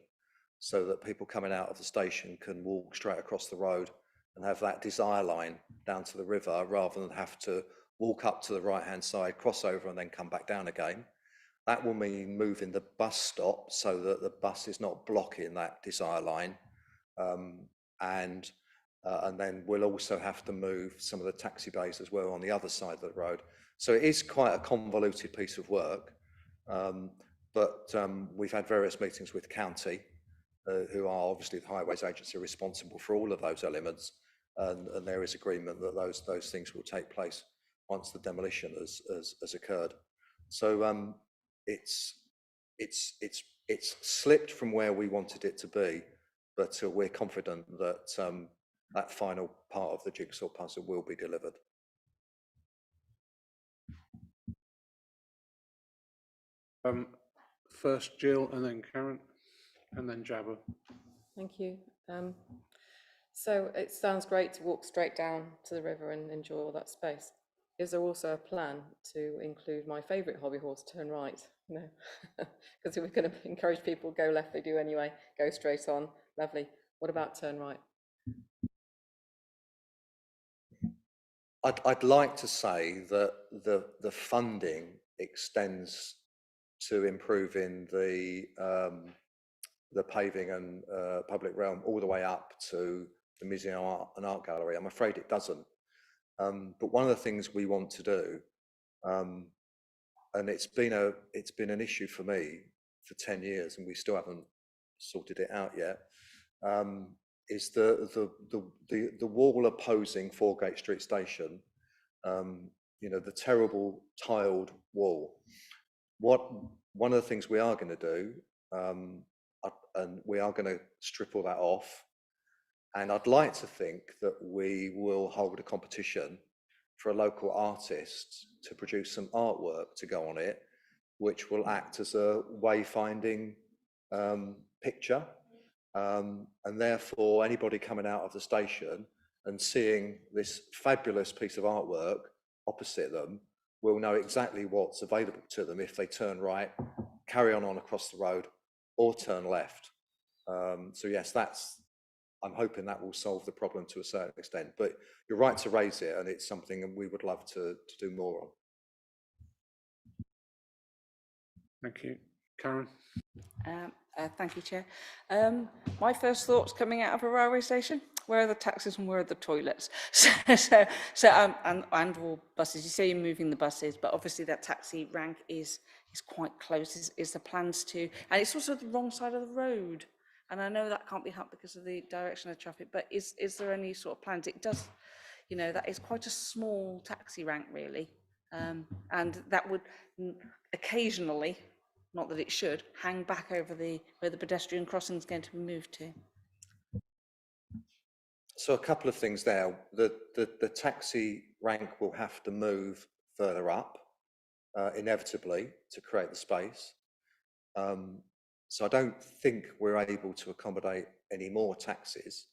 so that people coming out of the station can walk straight across the road and have that desire line down to the river, rather than have to walk up to the right-hand side, cross over and then come back down again. That will mean moving the bus stop so that the bus is not blocking that desire line. And then we'll also have to move some of the taxi bays as well on the other side of the road. So it is quite a convoluted piece of work, but we've had various meetings with County, who are obviously the Highways Agency responsible for all of those elements, and there is agreement that those things will take place once the demolition has occurred. So it's slipped from where we wanted it to be, but we're confident that that final part of the jigsaw puzzle will be delivered. First Jill, and then Karen, and then Jabba. Thank you. So it sounds great to walk straight down to the river and enjoy all that space. Is there also a plan to include my favourite hobby horse, turn right? No, because if we're going to encourage people go left, they do anyway. Go straight on, lovely. What about turn right? I'd like to say that the funding extends to improving the paving and public realm all the way up to the Museum and Art Gallery. I'm afraid it doesn't. But one of the things we want to do, and it's been an issue for me for 10 years, and we still haven't sorted it out yet, is the wall opposing Foregate Street Station. You know, the terrible tiled wall. One of the things we are going to do, and we are going to strip all that off. And I'd like to think that we will hold a competition for a local artist to produce some artwork to go on it, which will act as a wayfinding picture. And therefore, anybody coming out of the station and seeing this fabulous piece of artwork opposite them will know exactly what's available to them if they turn right, carry on across the road, or turn left. So yes, I'm hoping that will solve the problem to a certain extent, but you're right to raise it, and it's something we would love to do more on. Thank you. Karen? Thank you, Chair. My first thoughts coming out of a railway station: where are the taxis and where are the toilets? And all buses. You say you're moving the buses, but obviously that taxi rank is quite close. Is the plans to, and it's also the wrong side of the road. And I know that can't be helped because of the direction of traffic, but is there any sort of plans? It does, you know, that is quite a small taxi rank really, and that would occasionally, not that it should, hang back over where the pedestrian crossing is going to be moved to. So a couple of things there. The taxi rank will have to move further up, inevitably, to create the space. So I don't think we're able to accommodate any more taxis.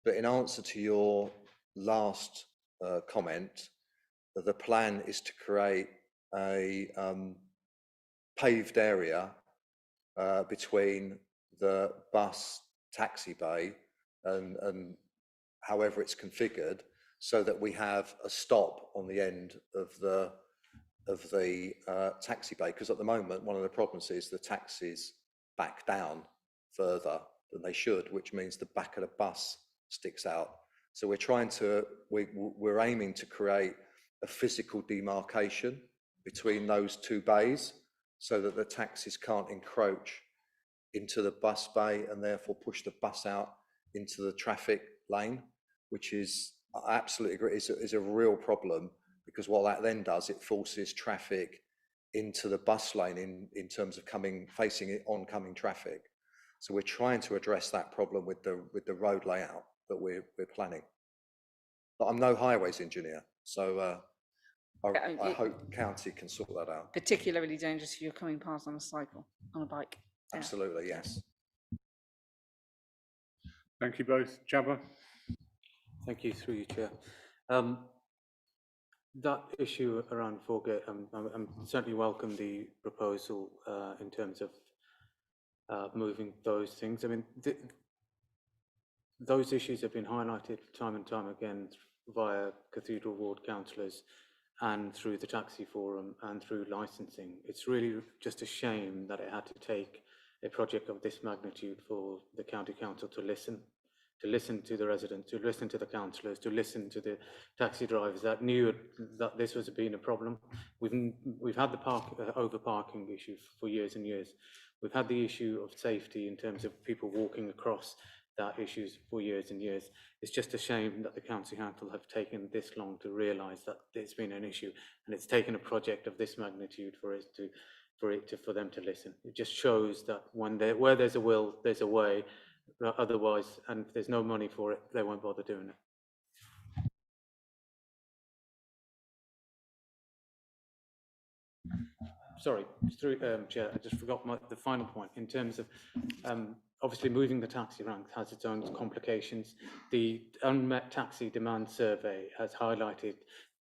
But in answer to your last comment, the plan is to create a paved area between the bus taxi bay and however it's configured, so that we have a stop on the end of the taxi bay. Because at the moment, one of the problems is the taxis back down further than they should, which means the back of the bus sticks out. So we're aiming to create a physical demarcation between those two bays so that the taxis can't encroach into the bus bay and therefore push the bus out into the traffic lane, which is, I absolutely agree, is a real problem, because what that then does, it forces traffic into the bus lane in terms of facing oncoming traffic. So we're trying to address that problem with the road layout that we're planning. But I'm no highways engineer, so I hope county can sort that out. Particularly dangerous if you're coming past on a cycle, on a bike. Yeah. Absolutely, yes. Thank you both. Jabba? Thank you, through you, Chair. That issue around Foregate, I'm certainly welcome the proposal in terms of moving those things. I mean, those issues have been highlighted time and time again via Cathedral Ward councillors and through the taxi forum and through licensing. It's really just a shame that it had to take a project of this magnitude for the county council to listen to the residents, to listen to the councillors, to listen to the taxi drivers that knew that this was being a problem. We've had the over parking issue for years and years. We've had the issue of safety in terms of people walking across that issues for years and years. It's just a shame that the county council have taken this long to realise that it's been an issue, and it's taken a project of this magnitude for them to listen. It just shows that where there's a will, there's a way. Otherwise, and if there's no money for it, they won't bother doing it. Sorry, Chair, I just forgot the final point in terms of obviously moving the taxi rank has its own complications. The unmet taxi demand survey has highlighted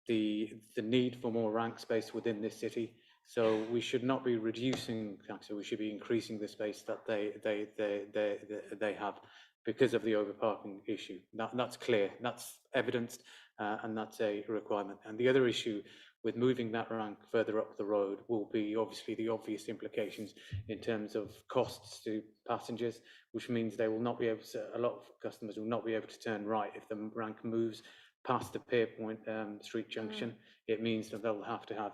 the need for more rank space within this city. So we should not be reducing taxi, we should be increasing the space that they have because of the overparking issue. That's clear, that's evidenced, and that's a requirement. And the other issue with moving that rank further up the road will be obviously the obvious implications in terms of costs to passengers, which means they will not be able to, a lot of customers will not be able to turn right if the rank moves past the Pierpoint Street junction. It means that they'll have to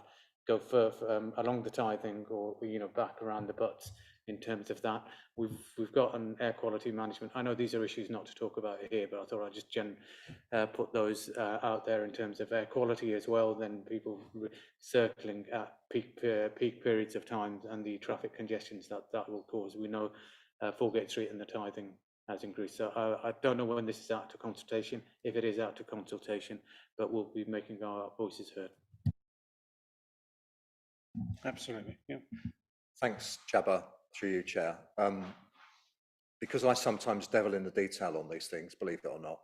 go further along the tithing, or back around the butts. In terms of that, we've got an air quality management. I know these are issues not to talk about here, but I thought I'd just put those out there in terms of air quality as well. Then people circling at peak periods of time and the traffic congestions that will cause. We know Foregate Street and the tithing has increased. So I don't know when this is out to consultation. If it is out to consultation, but we'll be making our voices heard. Absolutely, yeah. Thanks, Jabba, through you, Chair. Because I sometimes devil in the detail on these things, believe it or not,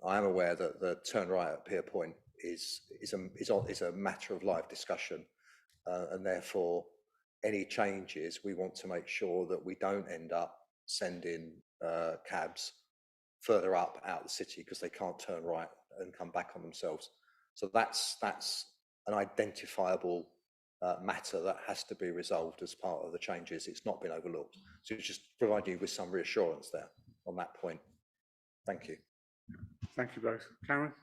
I am aware that the turn right at Pierpoint is a matter of live discussion, and therefore any changes, we want to make sure that we don't end up sending cabs further up out the city because they can't turn right and come back on themselves. So that's an identifiable matter that has to be resolved as part of the changes. It's not been overlooked. So just provide you with some reassurance there on that point. Thank you. Thank you both. Karen?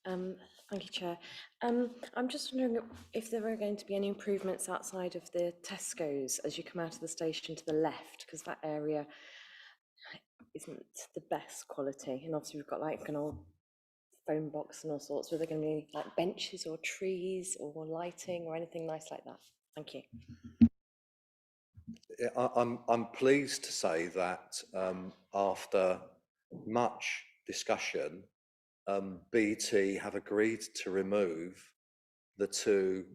Thank you, Chair. I'm just wondering if there are going to be any improvements outside of the Tesco's as you come out of the station to the left, because that area isn't the best quality. And obviously we've got like an old phone box and all sorts. Were there going to be like benches or trees or lighting or anything nice like that? Thank you. I'm pleased to say that after much discussion, BT have agreed to remove the two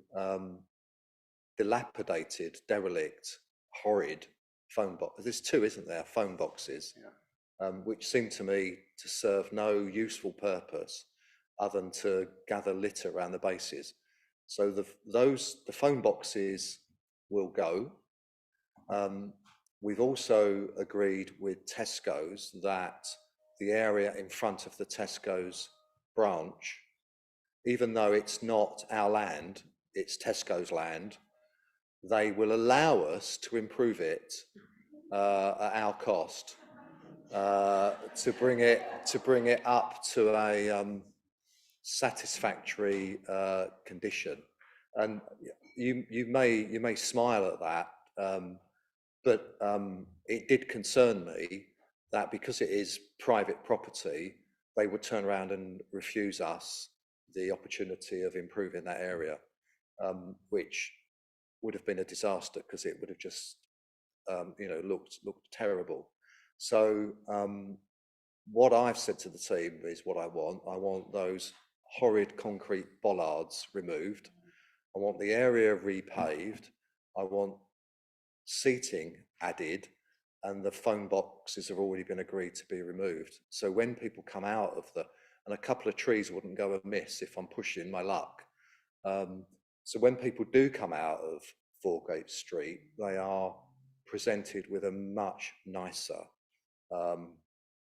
dilapidated, derelict, horrid phone boxes. There's two, isn't there? Phone boxes, yeah. Which seem to me to serve no useful purpose other than to gather litter around the bases. So the phone boxes will go. We've also agreed with Tesco's that the area in front of the Tesco's branch, even though it's not our land, it's Tesco's land, they will allow us to improve it at our cost, to bring it up to a satisfactory condition. And you may smile at that, but it did concern me that because it is private property, they would turn around and refuse us the opportunity of improving that area, which would have been a disaster because it would have just, looked terrible. So what I've said to the team is what I want. I want those horrid concrete bollards removed. I want the area repaved. I want seating added, and the phone boxes have already been agreed to be removed. So when people come out of and a couple of trees wouldn't go amiss if I'm pushing my luck. So when people do come out of Foregate Street, they are presented with a much nicer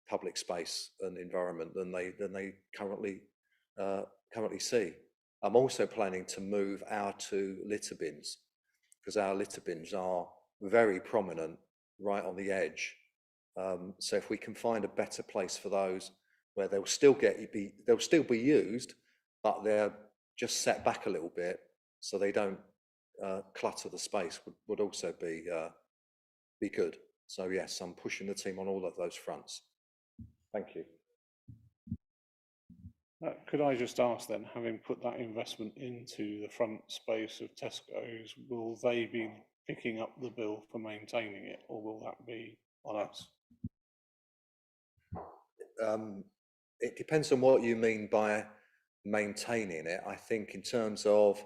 public space and environment than they currently see. I'm also planning to move our 2 litter bins, because our litter bins are very prominent right on the edge. So if we can find a better place for those, where they'll still be used, but they're just set back a little bit so they don't clutter the space, would also be good. So yes, I'm pushing the team on all of those fronts. Thank you. Could I just ask then, having put that investment into the front space of Tesco's, will they be picking up the bill for maintaining it, or will that be on us? It depends on what you mean by maintaining it. I think in terms of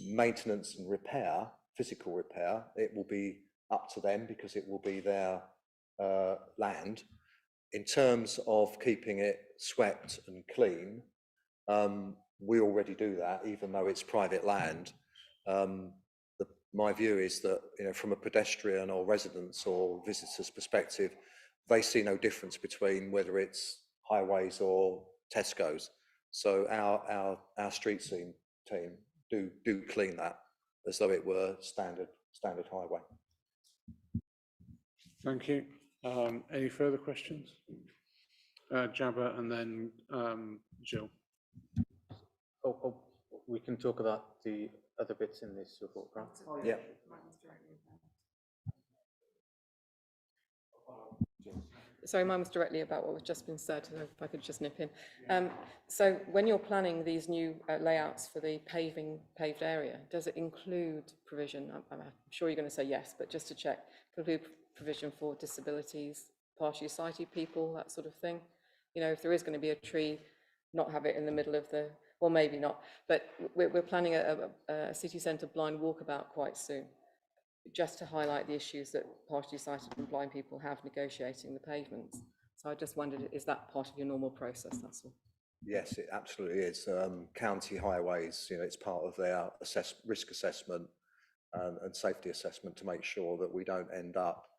maintenance and repair, physical repair, it will be up to them because it will be their land. In terms of keeping it swept and clean, we already do that, even though it's private land. My view is that, from a pedestrian or residents or visitors perspective, they see no difference between whether it's Highways or Tesco's. So our street scene team do clean that as though it were standard highway. Thank you. Any further questions? Jabba and then Jill. Oh, we can talk about the other bits in this report, right? Yeah. Sorry, mine was directly about what was just been said, so if I could just nip in. So when you're planning these new layouts for the paved area, does it include provision? I'm sure you're going to say yes, but just to check, include provision for disabilities, partially sighted people, that sort of thing? If there is going to be a tree, not have it in the middle of well, maybe not, but we're planning a city centre blind walkabout quite soon, just to highlight the issues that partially sighted and blind people have negotiating the pavements. So I just wondered, is that part of your normal process, that's all? Yes, it absolutely is. County highways, it's part of their risk assessment and safety assessment to make sure that we don't end up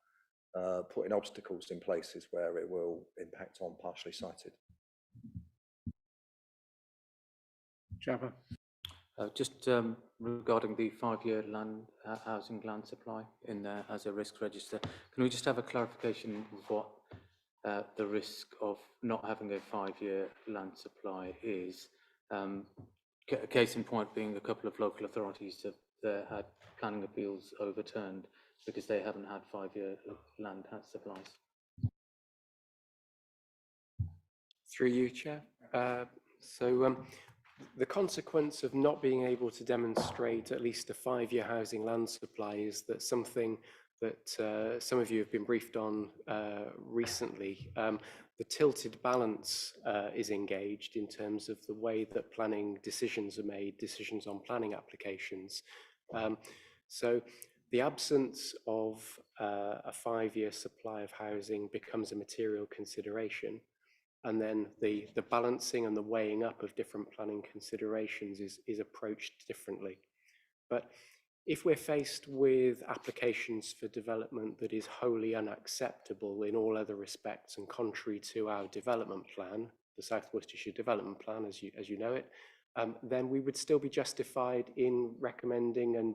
putting obstacles in places where it will impact on partially sighted. Jabba. Just regarding the 5-year housing land supply in there as a risk register, can we just have a clarification of what the risk of not having a 5-year land supply is? Case in point being a couple of local authorities have had planning appeals overturned because they haven't had 5-year land supplies. Through you, Chair. The consequence of not being able to demonstrate at least a 5-year housing land supply is that something that some of you have been briefed on recently. The tilted balance is engaged in terms of the way that planning decisions are made, decisions on planning applications. So the absence of a 5-year supply of housing becomes a material consideration. And then the balancing and the weighing up of different planning considerations is approached differently. But if we're faced with applications for development that is wholly unacceptable in all other respects and contrary to our development plan, the South Worcestershire Development Plan, as you know it, then we would still be justified in recommending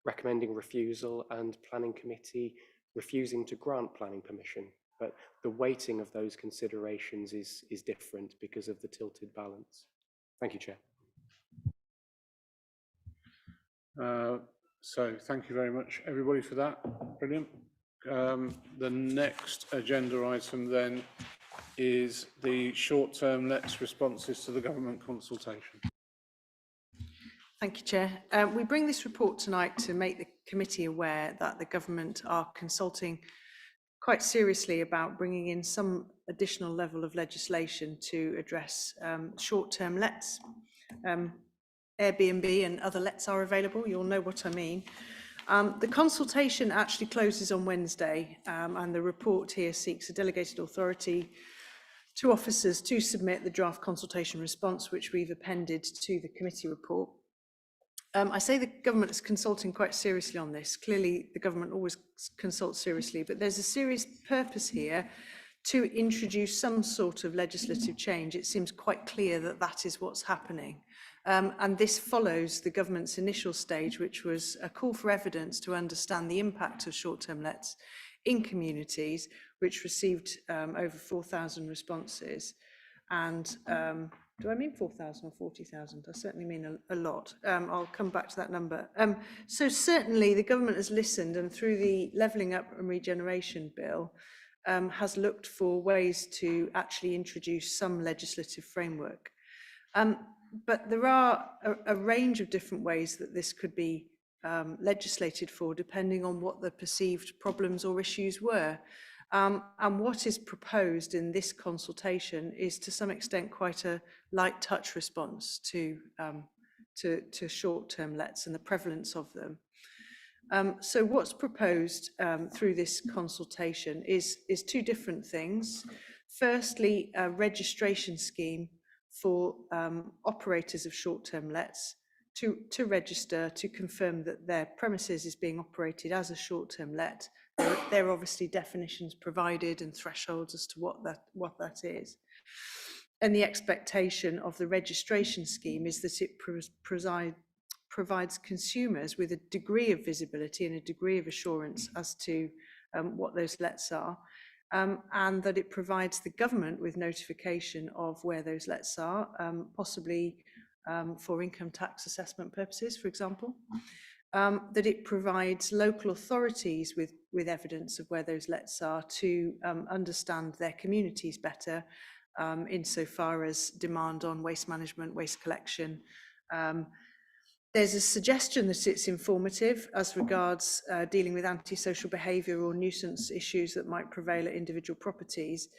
recommending refusal and planning committee refusing to grant planning permission. But the weighting of those considerations is different because of the tilted balance. Thank you, Chair. So thank you very much, everybody, for that. Brilliant. The next agenda item then is the short-term lets responses to the government consultation. Thank you, Chair. We bring this report tonight to make the committee aware that the government are consulting quite seriously about bringing in some additional level of legislation to address short-term lets. Airbnb and other lets are available, you'll know what I mean. The consultation actually closes on Wednesday, and the report here seeks a delegated authority to officers to submit the draft consultation response, which we've appended to the committee report. I say the government is consulting quite seriously on this. Clearly, the government always consults seriously, but there's a serious purpose here to introduce some sort of legislative change. It seems quite clear that that is what's happening. And this follows the government's initial stage, which was a call for evidence to understand the impact of short-term lets in communities, which received over 4,000 responses. And do I mean 4,000 or 40,000? I certainly mean a lot. I'll come back to that number. So certainly the government has listened, and through the Levelling Up and Regeneration Bill, has looked for ways to actually introduce some legislative framework. But there are a range of different ways that this could be legislated for, depending on what the perceived problems or issues were. And what is proposed in this consultation is to some extent quite a light touch response to short-term lets and the prevalence of them. So what's proposed through this consultation is two different things. Firstly, a registration scheme for operators of short-term lets to register, to confirm that their premises is being operated as a short-term let. There are obviously definitions provided and thresholds as to what that is. And the expectation of the registration scheme is that it provides consumers with a degree of visibility and a degree of assurance as to what those lets are, and that it provides the government with notification of where those lets are, possibly for income tax assessment purposes, for example. That it provides local authorities with evidence of where those lets are to understand their communities better, insofar as demand on waste management, waste collection. There's a suggestion that it's informative as regards dealing with antisocial behaviour or nuisance issues that might prevail at individual properties.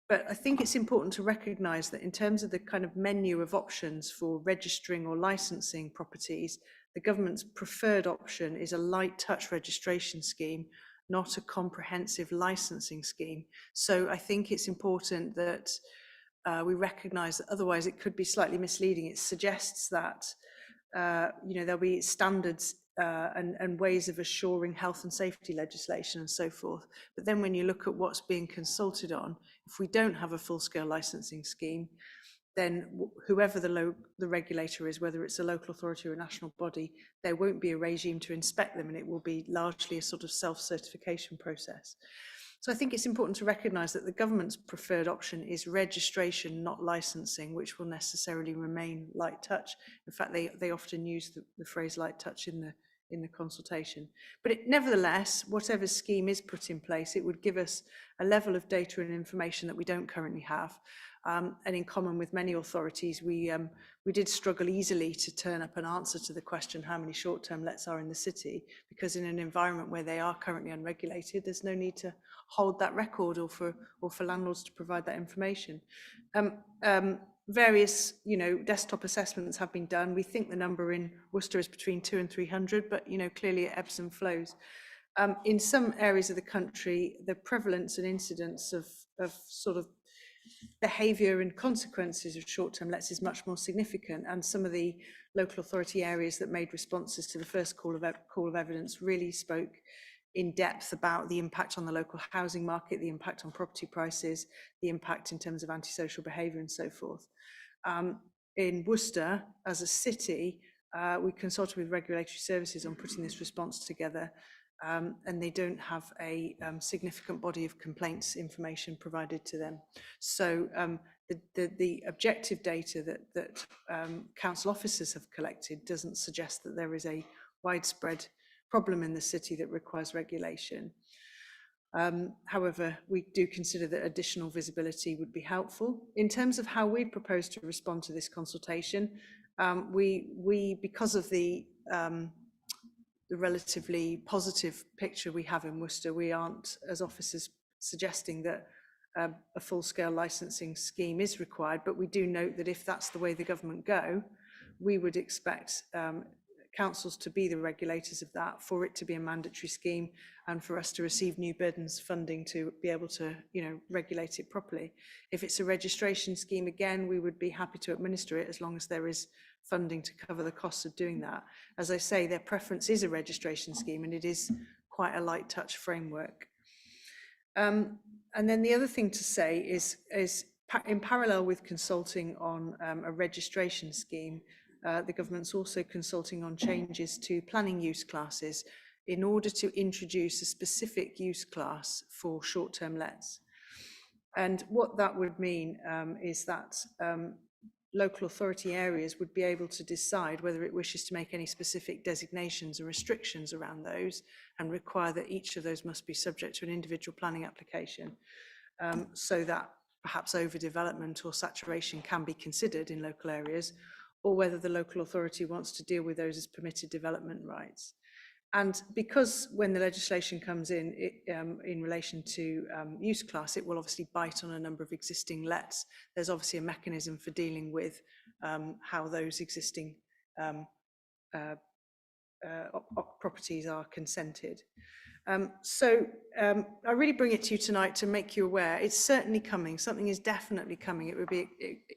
But I think it's important to recognise that in terms of the kind of menu of options for registering or licensing properties, the government's preferred option is a light touch registration scheme, not a comprehensive licensing scheme. So I think it's important that we recognise that otherwise it could be slightly misleading. It suggests that there'll be standards and ways of assuring health and safety legislation and so forth. But then when you look at what's being consulted on, if we don't have a full-scale licensing scheme, then whoever the regulator is, whether it's a local authority or a national body, there won't be a regime to inspect them, and it will be largely a sort of self-certification process. So I think it's important to recognise that the government's preferred option is registration, not licensing, which will necessarily remain light touch. In fact, they often use the phrase light touch in the consultation. But nevertheless, whatever scheme is put in place, it would give us a level of data and information that we don't currently have. And in common with many authorities, we did struggle easily to turn up an answer to the question how many short-term lets are in the city, because in an environment where they are currently unregulated, there's no need to hold that record or for landlords to provide that information. Various desktop assessments have been done. We think the number in Worcester is between 200 and 300, but clearly it ebbs and flows. In some areas of the country, the prevalence and incidence of sort of behaviour and consequences of short-term lets is much more significant, and some of the local authority areas that made responses to the first call of evidence really spoke in depth about the impact on the local housing market, the impact on property prices, the impact in terms of antisocial behaviour and so forth. In Worcester, as a city, we consulted with regulatory services on putting this response together, and they don't have a significant body of complaints information provided to them. So the objective data that council officers have collected doesn't suggest that there is a widespread problem in the city that requires regulation. However, we do consider that additional visibility would be helpful. In terms of how we propose to respond to this consultation, we because of the relatively positive picture we have in Worcester, we aren't, as officers, suggesting that a full-scale licensing scheme is required, but we do note that if that's the way the government go, we would expect councils to be the regulators of that, for it to be a mandatory scheme, and for us to receive new burdens funding to be able to, regulate it properly. If it's a registration scheme, again, we would be happy to administer it as long as there is funding to cover the costs of doing that. As I say, their preference is a registration scheme, and it is quite a light touch framework. And then the other thing to say is in parallel with consulting on a registration scheme, the government's also consulting on changes to planning use classes in order to introduce a specific use class for short-term lets. And what that would mean is that local authority areas would be able to decide whether it wishes to make any specific designations or restrictions around those, and require that each of those must be subject to an individual planning application, so that perhaps overdevelopment or saturation can be considered in local areas, or whether the local authority wants to deal with those as permitted development rights. And because when the legislation comes in relation to use class, it will obviously bite on a number of existing lets. There's obviously a mechanism for dealing with how those existing properties are consented. I really bring it to you tonight to make you aware it's certainly coming. Something is definitely coming. It would be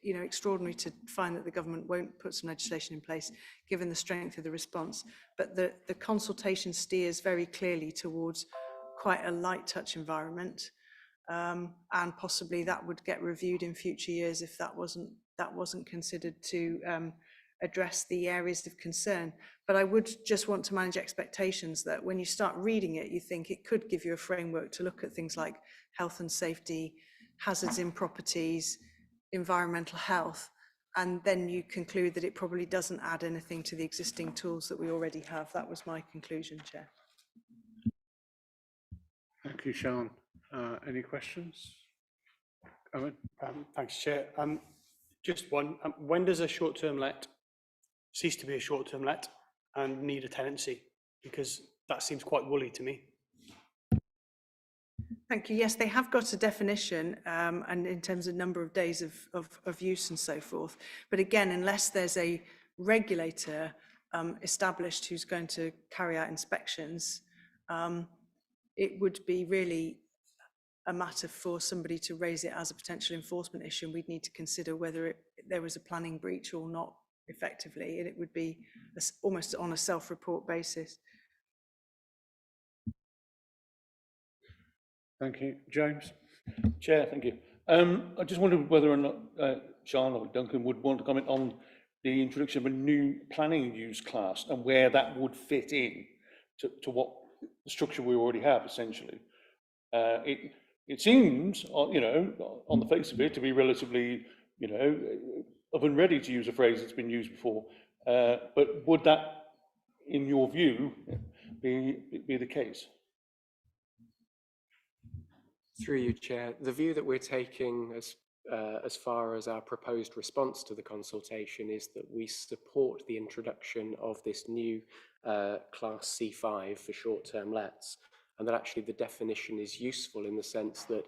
extraordinary to find that the government won't put some legislation in place given the strength of the response, but the consultation steers very clearly towards quite a light touch environment, and possibly that would get reviewed in future years if that wasn't considered to address the areas of concern. But I would just want to manage expectations that when you start reading it, you think it could give you a framework to look at things like health and safety, hazards in properties, environmental health, and then you conclude that it probably doesn't add anything to the existing tools that we already have. That was my conclusion, Chair. Thank you, Sian. Any questions? Owen? Thanks, Chair. Just one. When does a short-term let cease to be a short-term let and need a tenancy? Because that seems quite woolly to me. Thank you. Yes, they have got a definition, and in terms of number of days of use and so forth. But again, unless there's a regulator established who's going to carry out inspections, it would be really a matter for somebody to raise it as a potential enforcement issue, and we'd need to consider whether there was a planning breach or not effectively, and it would be almost on a self-report basis. Thank you. James? Chair, thank you. I just wondered whether or not Sian or Duncan would want to comment on the introduction of a new planning use class and where that would fit in to what the structure we already have, essentially. It seems, on the face of it, to be relatively, oven ready, to use a phrase that's been used before. But would that, in your view, be the case? Through you, Chair, the view that we're taking as far as our proposed response to the consultation is that we support the introduction of this new Class C5 for short-term lets, and that actually the definition is useful in the sense that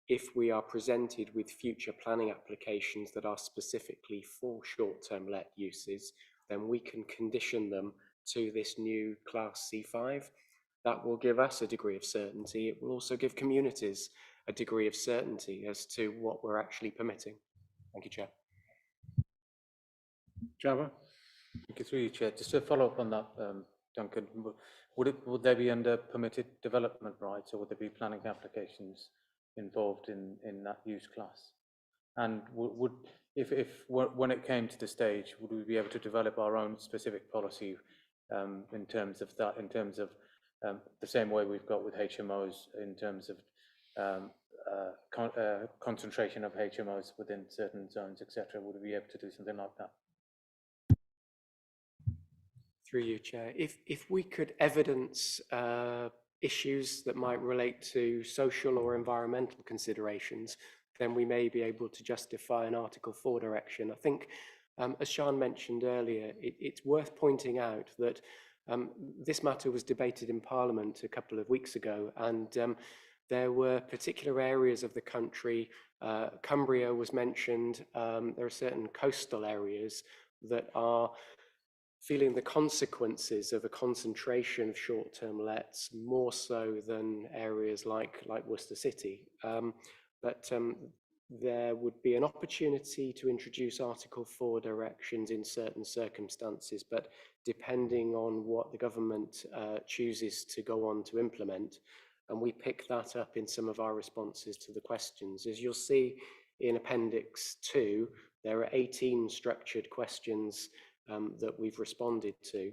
if we are presented with future planning applications that are specifically for short-term let uses, then we can condition them to this new Class C5. That will give us a degree of certainty. It will also give communities a degree of certainty as to what we're actually permitting. Thank you, Chair. Java? Thank you, through you, Chair. Just to follow up on that Duncan, would they be under permitted development rights, or would there be planning applications involved in that use class? And when it came to the stage, would we be able to develop our own specific policy in terms of that, in terms of the same way we've got with HMOs, in terms of concentration of HMOs within certain zones, etc.? Would we be able to do something like that? Through you, Chair. If we could evidence issues that might relate to social or environmental considerations, then we may be able to justify an Article 4 direction. I think, as Sian mentioned earlier, it's worth pointing out that this matter was debated in Parliament a couple of weeks ago, and there were particular areas of the country, Cumbria was mentioned, there are certain coastal areas that are feeling the consequences of a concentration of short-term lets more so than areas like Worcester City. But there would be an opportunity to introduce Article 4 directions in certain circumstances, but depending on what the government chooses to go on to implement. And we pick that up in some of our responses to the questions. As you'll see in Appendix 2, there are 18 structured questions that we've responded to.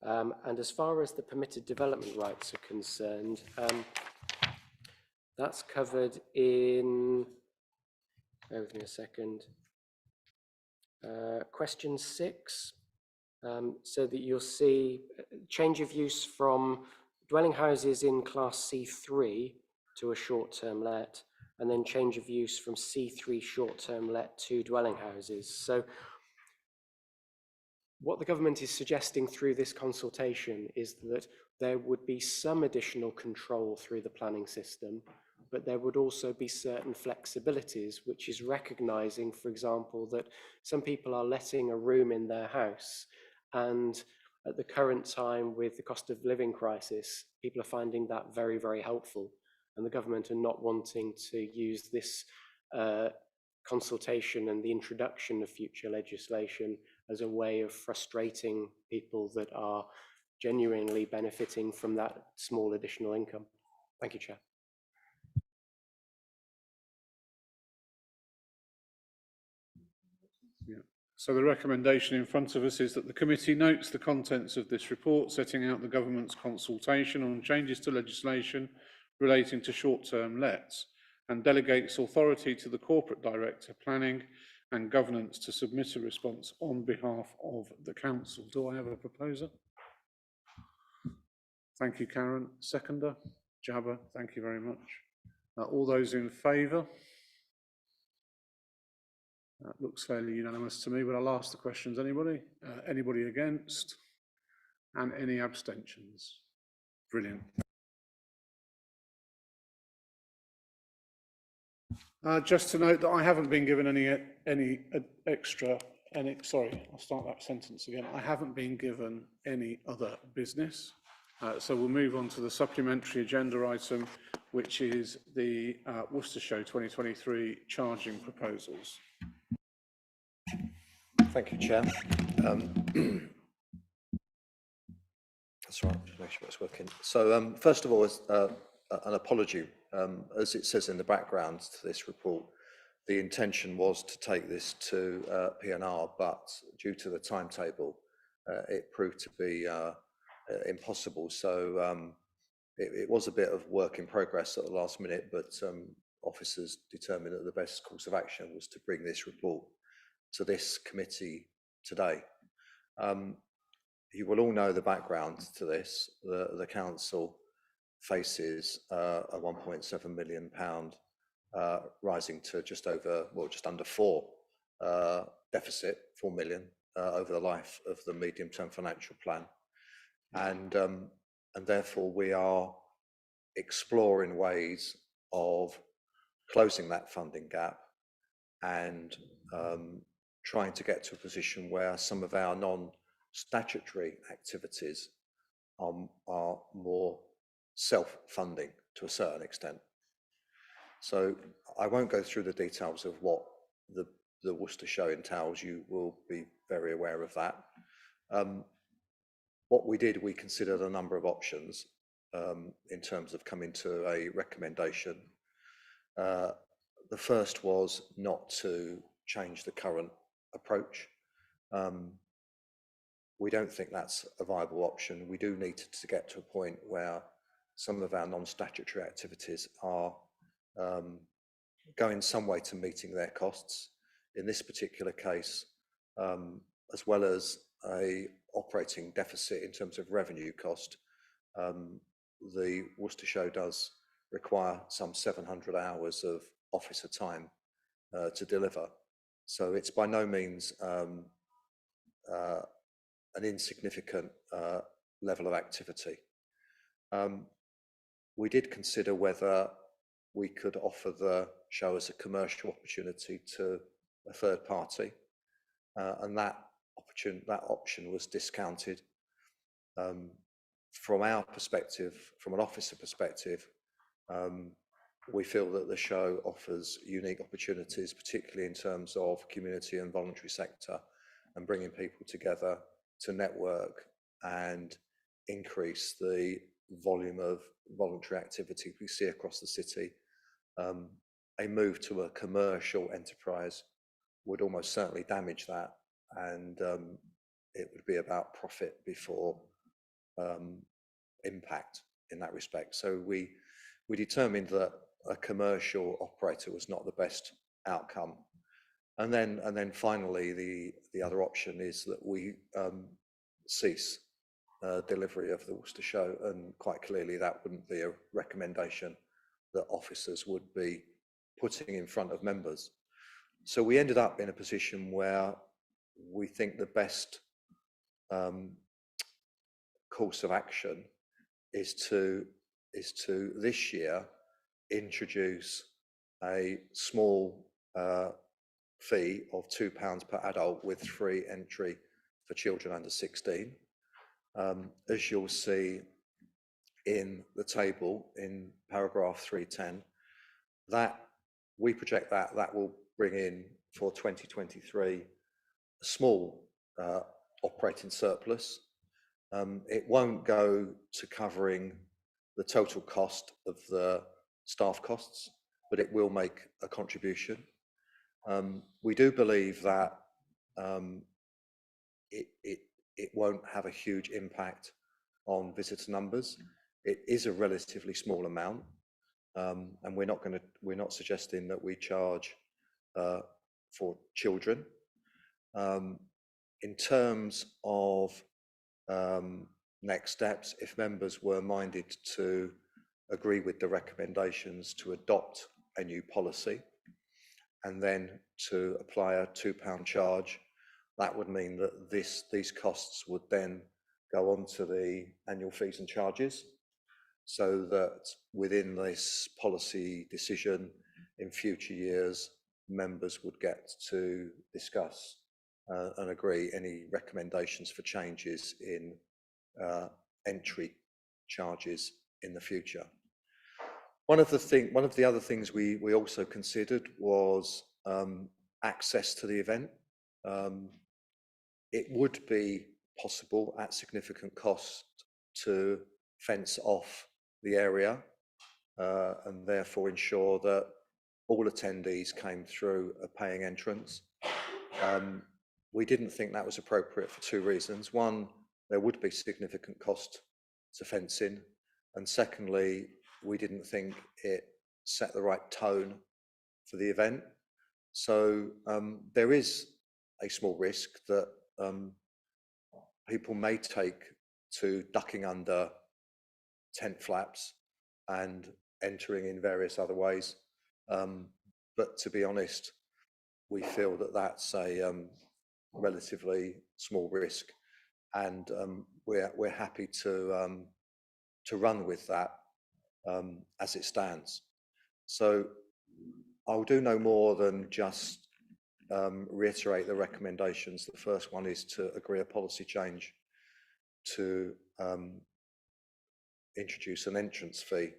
And as far as the permitted development rights are concerned, that's covered in, bear with me a second, question 6, so that you'll see change of use from dwelling houses in class C3 to a short-term let, and then change of use from C3 short-term let to dwelling houses. So what the government is suggesting through this consultation is that there would be some additional control through the planning system, but there would also be certain flexibilities, which is recognising, for example, that some people are letting a room in their house, and at the current time with the cost of living crisis, people are finding that very, very helpful, and the government are not wanting to use this consultation and the introduction of future legislation as a way of frustrating people that are genuinely benefiting from that small additional income. Thank you, Chair. Yeah. So the recommendation in front of us is that the committee notes the contents of this report, setting out the government's consultation on changes to legislation relating to short-term lets, and delegates authority to the Corporate Director, Planning and Governance to submit a response on behalf of the Council. Do I have a proposer? Thank you, Karen. Seconder? Jabba, thank you very much. All those in favour? That looks fairly unanimous to me, but I'll ask the questions. Anybody? Anybody against? And any abstentions? Brilliant. Just to note that I haven't been given any extra, sorry, I'll start that sentence again. I haven't been given any other business. So we'll move on to the supplementary agenda item, which is the Worcester Show 2023 charging proposals. Thank you, Chair. That's right, just make sure it's working. So first of all, an apology. As it says in the background to this report, the intention was to take this to P&R, but due to the timetable, it proved to be impossible. So it was a bit of work in progress at the last minute, but officers determined that the best course of action was to bring this report to this committee today. You will all know the background to this. The council faces a £1.7 million rising to just under 4 deficit, 4 million over the life of the medium-term financial plan, and therefore we are exploring ways of closing that funding gap and trying to get to a position where some of our non-statutory activities are more self-funding to a certain extent. So I won't go through the details of what the Worcester Show entails. You will be very aware of that. what we did, we considered a number of options in terms of coming to a recommendation. The first was not to change the current approach. We don't think that's a viable option. We do need to get to a point where some of our non-statutory activities are going some way to meeting their costs. In this particular case, as well as a operating deficit in terms of revenue cost, the Worcester Show does require some 700 hours of officer time to deliver. So it's by no means an insignificant level of activity. We did consider whether we could offer the show as a commercial opportunity to a third party, and that option was discounted. From our perspective, from an officer perspective, we feel that the show offers unique opportunities, particularly in terms of community and voluntary sector, and bringing people together to network and increase the volume of voluntary activity we see across the city. A move to a commercial enterprise would almost certainly damage that, and it would be about profit before impact in that respect. So we determined that a commercial operator was not the best outcome. And then finally, the other option is that we cease delivery of the Worcester Show, and quite clearly that wouldn't be a recommendation that officers would be putting in front of members. So we ended up in a position where we think the best course of action is to this year introduce a small fee of £2 per adult with free entry for children under 16. As you'll see in the table in paragraph 310, that we project that will bring in for 2023 a small operating surplus. It won't go to covering the total cost of the staff costs, but it will make a contribution. We do believe that it won't have a huge impact on visitor numbers. It is a relatively small amount, and we're not suggesting that we charge for children. In terms of next steps, if members were minded to agree with the recommendations to adopt a new policy and then to apply a £2 charge, that would mean that these costs would then go on to the annual fees and charges, so that within this policy decision in future years, members would get to discuss and agree any recommendations for changes in entry charges in the future. One of the other things we also considered was access to the event. It would be possible at significant cost to fence off the area and therefore ensure that all attendees came through a paying entrance. We didn't think that was appropriate for two reasons. One, there would be significant cost to fencing, and secondly, we didn't think it set the right tone for the event. So there is a small risk that people may take to ducking under tent flaps and entering in various other ways. But to be honest, we feel that that's a relatively small risk, and we're happy to run with that as it stands. So I'll do no more than just reiterate the recommendations. The first one is to agree a policy change to introduce an entrance fee,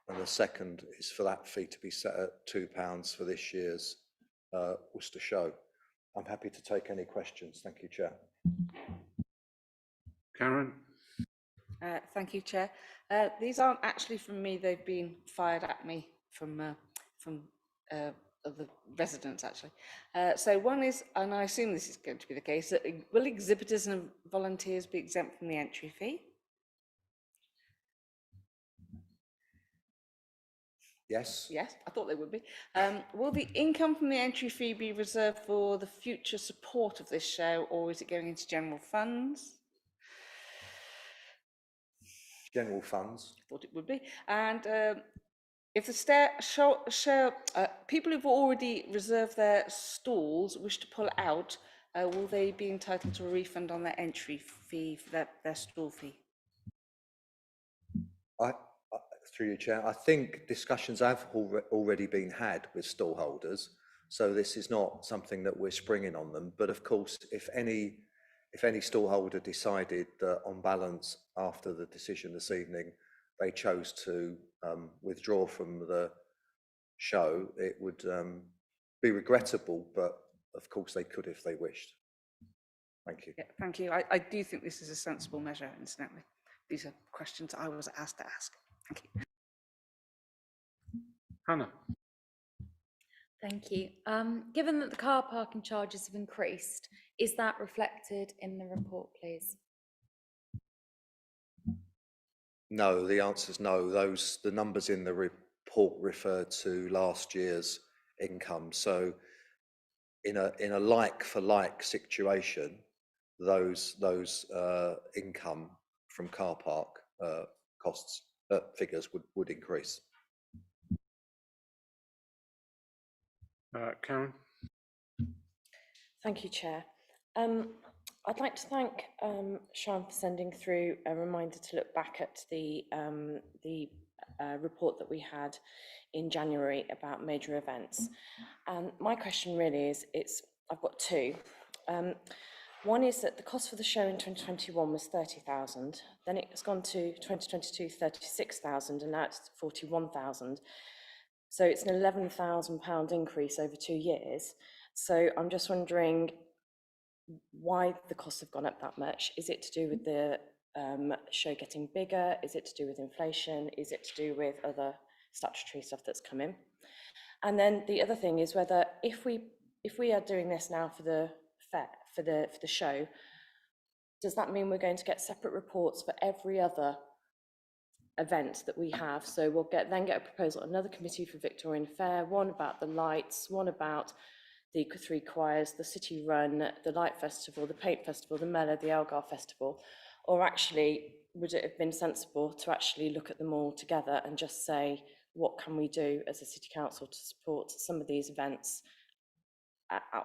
and the second is for that fee to be set at £2 for this year's Worcester Show. I'm happy to take any questions. Thank you, Chair. Karen? Thank you, Chair. These aren't actually from me, they've been fired at me from other residents, actually. So one is, and I assume this is going to be the case, that will exhibitors and volunteers be exempt from the entry fee? Yes. Yes, I thought they would be. Will the income from the entry fee be reserved for the future support of this show, or is it going into general funds? General funds. I thought it would be. And if the people who've already reserved their stalls wish to pull out, will they be entitled to a refund on their entry fee for their stall fee? Through you, Chair, I think discussions have already been had with stallholders, so this is not something that we're springing on them. But of course, if any stallholder decided that, on balance, after the decision this evening, they chose to withdraw from the show, it would be regrettable, but of course they could if they wished. Thank you. Yeah, thank you. I do think this is a sensible measure, incidentally. These are questions I was asked to ask. Thank you. Hannah. Thank you. Given that the car parking charges have increased, is that reflected in the report, please? No, the answer is no. The numbers in the report refer to last year's income. So in a like-for-like situation, those income from car park costs figures would increase. Karen. Thank you, Chair. I'd like to thank Sian for sending through a reminder to look back at the report that we had in January about major events. And my question really is, I've got two. One is that the cost for the show in 2021 was 30,000, then it's gone to 2022, 36,000, and now it's 41,000. So it's an £11,000 increase over 2 years. So I'm just wondering why the costs have gone up that much. Is it to do with the show getting bigger? Is it to do with inflation? Is it to do with other statutory stuff that's come in? And then the other thing is whether if we are doing this now for the show, does that mean we're going to get separate reports for every other event that we have? So we'll then get a proposal, another committee for Victorian Fair, one about the lights, one about the 3 choirs, the City Run, the Light Festival, the Paint Festival, the Mellow, the Elgar Festival, or actually would it have been sensible to actually look at them all together and just say, what can we do as a City Council to support some of these events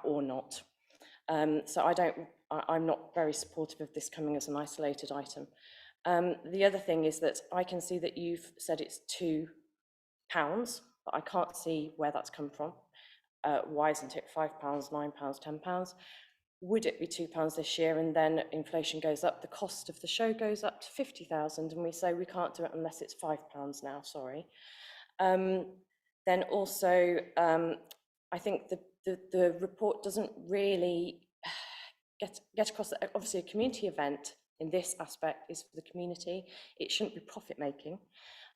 or not? So I'm not very supportive of this coming as an isolated item. The other thing is that I can see that you've said it's £2, but I can't see where that's come from. Why isn't it £5, £9, £10? Would it be £2 this year, and then inflation goes up, the cost of the show goes up to 50,000, and we say we can't do it unless it's £5 now, sorry. Then also, I think the report doesn't really get across that obviously a community event in this aspect is for the community. It shouldn't be profit making,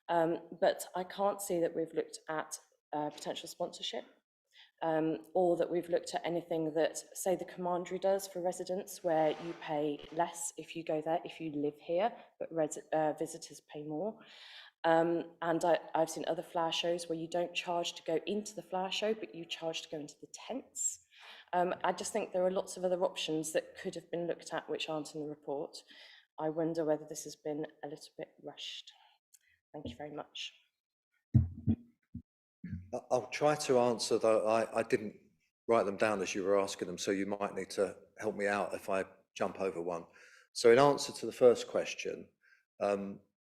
but I can't see that we've looked at potential sponsorship, or that we've looked at anything that, say, the Commandery does for residents, where you pay less if you go there, if you live here, but visitors pay more. And I've seen other flower shows where you don't charge to go into the flower show, but you charge to go into the tents. I just think there are lots of other options that could have been looked at which aren't in the report. I wonder whether this has been a little bit rushed. Thank you very much. I'll try to answer, though I didn't write them down as you were asking them, so you might need to help me out if I jump over one. So in answer to the first question,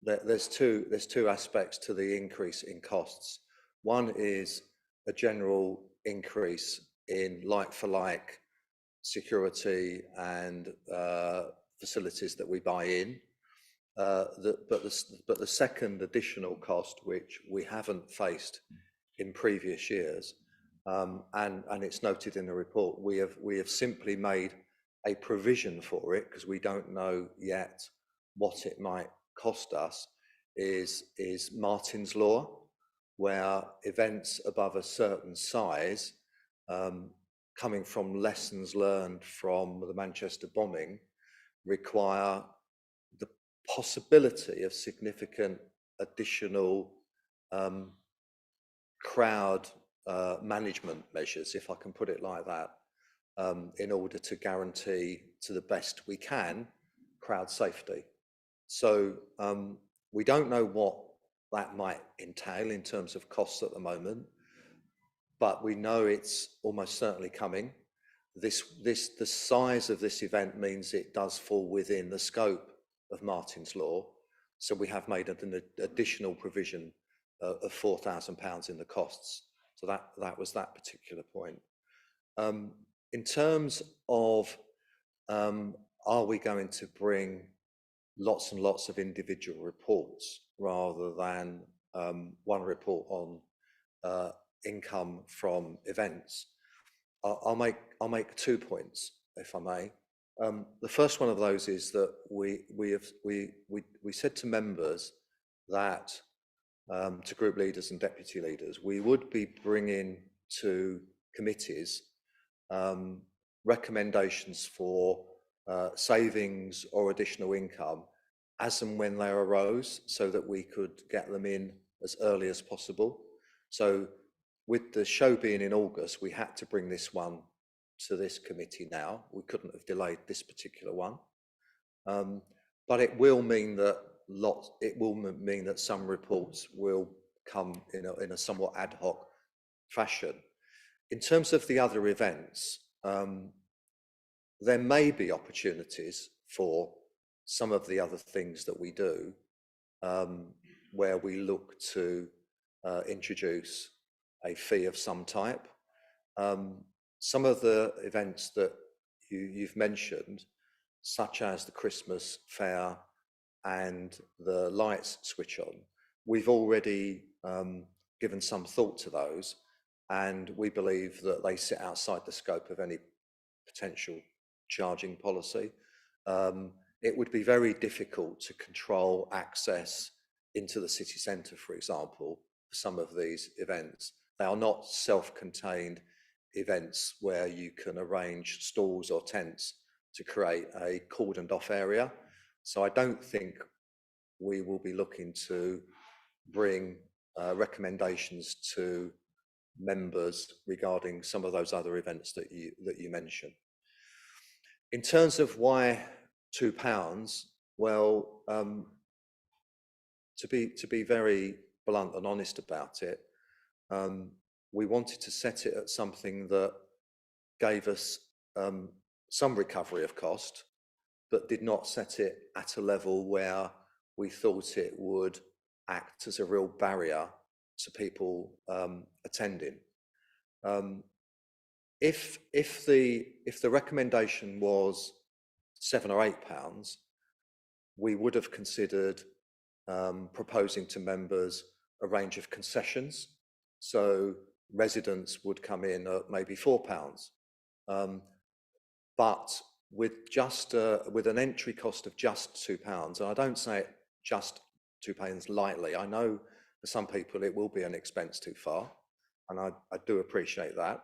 there's two aspects to the increase in costs. One is a general increase in like-for-like security and facilities that we buy in. But the second additional cost, which we haven't faced in previous years, and it's noted in the report, we have simply made a provision for it because we don't know yet what it might cost us is Martin's Law, where events above a certain size, coming from lessons learned from the Manchester bombing, require the possibility of significant additional crowd management measures, if I can put it like that, in order to guarantee to the best we can crowd safety. So we don't know what that might entail in terms of costs at the moment, but we know it's almost certainly coming. The size of this event means it does fall within the scope of Martin's Law. So we have made an additional provision of £4,000 in the costs. So that was that particular point. In terms of, are we going to bring lots and lots of individual reports rather than one report on income from events? I'll make 2 points, if I may. The first one of those is that we said to members that to group leaders and deputy leaders, we would be bringing to committees recommendations for savings or additional income as and when they arose, so that we could get them in as early as possible. So with the show being in August, we had to bring this one to this committee now. We couldn't have delayed this particular one. But it will mean that some reports will come in a somewhat ad hoc fashion. In terms of the other events, there may be opportunities for some of the other things that we do, where we look to introduce a fee of some type. Some of the events that you've mentioned, such as the Christmas fair and the lights switch on, we've already given some thought to those, and we believe that they sit outside the scope of any potential charging policy. It would be very difficult to control access into the city centre, for example, for some of these events. They are not self-contained events where you can arrange stalls or tents to create a cordoned off area. So I don't think we will be looking to bring recommendations to members regarding some of those other events that you mentioned. In terms of why £2, well, to be very blunt and honest about it, we wanted to set it at something that gave us some recovery of cost, but did not set it at a level where we thought it would act as a real barrier to people attending. If the recommendation was £7 or £8, we would have considered proposing to members a range of concessions. So residents would come in at maybe £4, but with an entry cost of just £2, and I don't say it just £2 lightly. I know for some people it will be an expense too far, and I do appreciate that.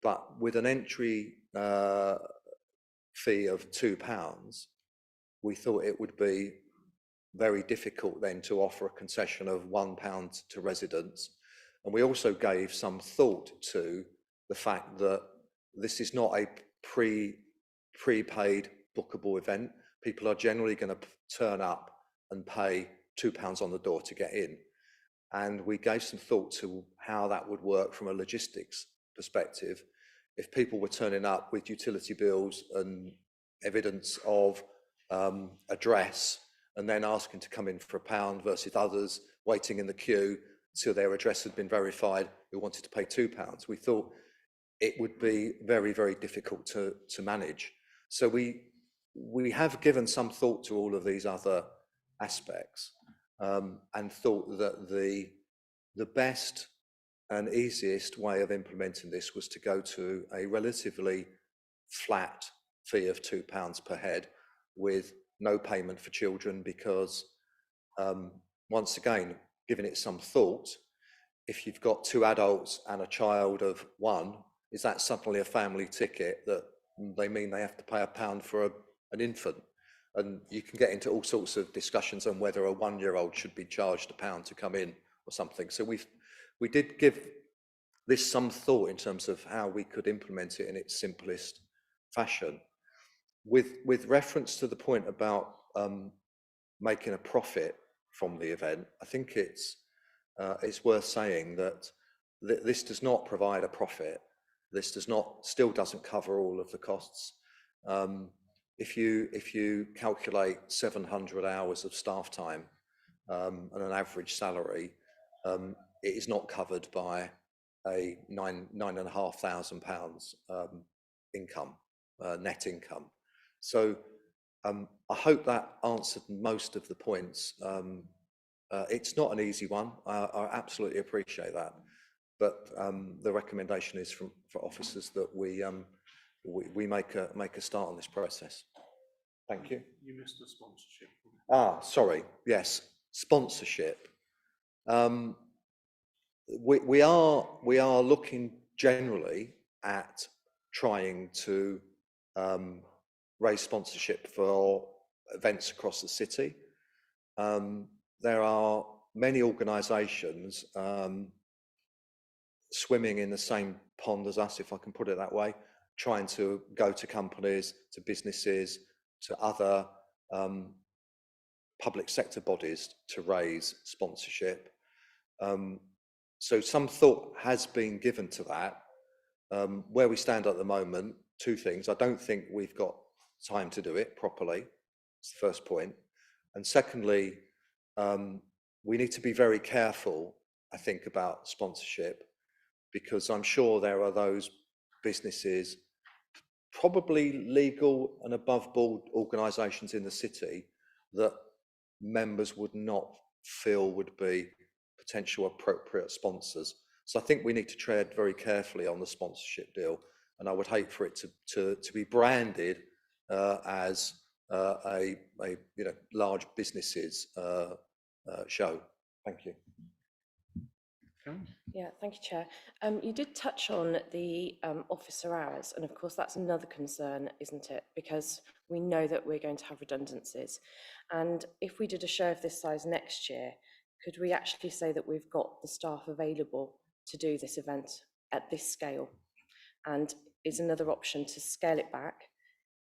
But with an entry fee of £2, we thought it would be very difficult then to offer a concession of £1 to residents. And we also gave some thought to the fact that this is not a prepaid bookable event. People are generally going to turn up and pay £2 on the door to get in. And we gave some thought to how that would work from a logistics perspective. If people were turning up with utility bills and evidence of address, and then asking to come in for £1 versus others waiting in the queue till their address had been verified who wanted to pay £2, we thought it would be very, very difficult to manage. So we have given some thought to all of these other aspects, and thought that the best and easiest way of implementing this was to go to a relatively flat fee of £2 per head with no payment for children, because once again, giving it some thought, if you've got 2 adults and a child of 1, is that suddenly a family ticket that they mean they have to pay £1 for an infant? And you can get into all sorts of discussions on whether a 1-year-old should be charged £1 to come in or something. So we did give this some thought in terms of how we could implement it in its simplest fashion. With reference to the point about making a profit from the event, I think it's worth saying that this does not provide a profit. This still doesn't cover all of the costs. If you calculate 700 hours of staff time and an average salary, it is not covered by a £9,500 income, net income. So I hope that answered most of the points. It's not an easy one. I absolutely appreciate that, but the recommendation is for officers that we make a start on this process. Thank you. You missed the sponsorship. Sorry. Yes, sponsorship. We are looking generally at trying to raise sponsorship for events across the city. There are many organisations swimming in the same pond as us, if I can put it that way, trying to go to companies, to businesses, to other public sector bodies to raise sponsorship. So some thought has been given to that. Where we stand at the moment, 2 things. I don't think we've got time to do it properly. It's the first point. And secondly, we need to be very careful, I think, about sponsorship, because I'm sure there are those businesses, probably legal and above board organisations in the city, that members would not feel would be potential appropriate sponsors. So I think we need to tread very carefully on the sponsorship deal, and I would hate for it to be branded as a large businesses show. Thank you. Yeah, thank you, Chair. You did touch on the officer hours, and of course that's another concern, isn't it? Because we know that we're going to have redundancies. And if we did a show of this size next year, could we actually say that we've got the staff available to do this event at this scale? And is another option to scale it back,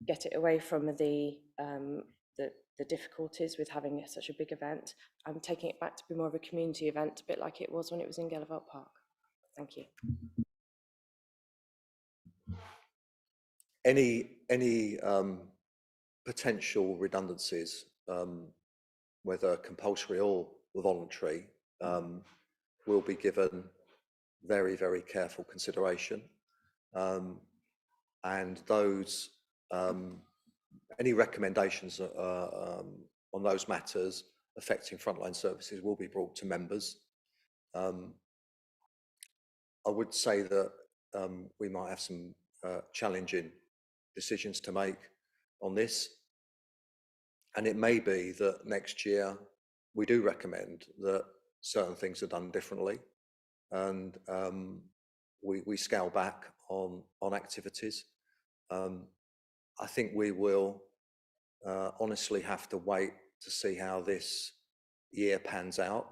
get it away from the difficulties with having such a big event, and taking it back to be more of a community event, a bit like it was when it was in Gallivelt Park? Thank you. Any potential redundancies, whether compulsory or voluntary, will be given very, very careful consideration. And those any recommendations on those matters affecting frontline services will be brought to members. I would say that we might have some challenging decisions to make on this, and it may be that next year we do recommend that certain things are done differently, and we scale back on activities. I think we will honestly have to wait to see how this year pans out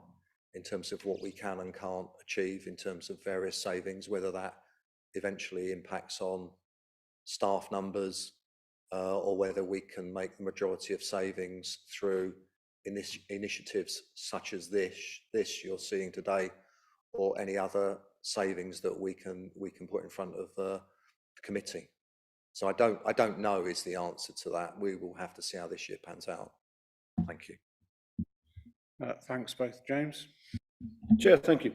in terms of what we can and can't achieve in terms of various savings, whether that eventually impacts on staff numbers or whether we can make the majority of savings through initiatives such as this you're seeing today, or any other savings that we can put in front of the committee. So I don't know is the answer to that. We will have to see how this year pans out. Thank you. Thanks both. James? Chair, thank you.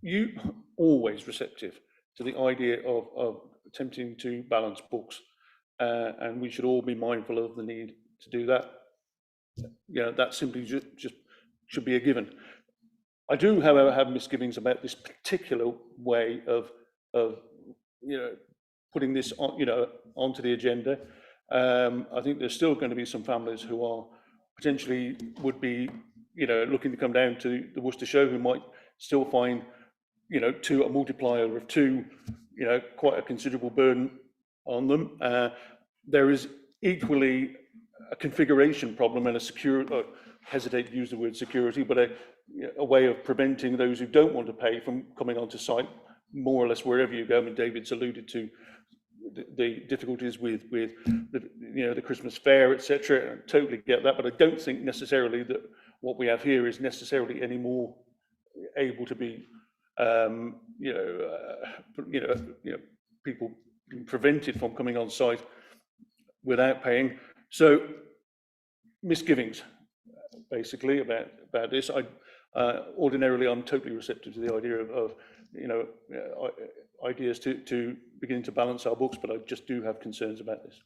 You always receptive to the idea of attempting to balance books, and we should all be mindful of the need to do that. That simply just should be a given. I do, however, have misgivings about this particular way of putting this on, onto the agenda. I think there's still going to be some families who are potentially would be, you know, looking to come down to the Worcester show, who might still find, you know, a multiplier of 2, you know, quite a considerable burden on them. There is equally a configuration problem and a security, hesitate to use the word security, but a way of preventing those who don't want to pay from coming onto site, more or less wherever you go. I mean, David's alluded to the difficulties with the, you know, the Christmas fair, etc. I totally get that, but I don't think necessarily that what we have here is necessarily any more able to be, people being prevented from coming on site without paying. So misgivings, basically, about this. Ordinarily, I'm totally receptive to the idea of you know, ideas to begin to balance our books, but I just do have concerns about this.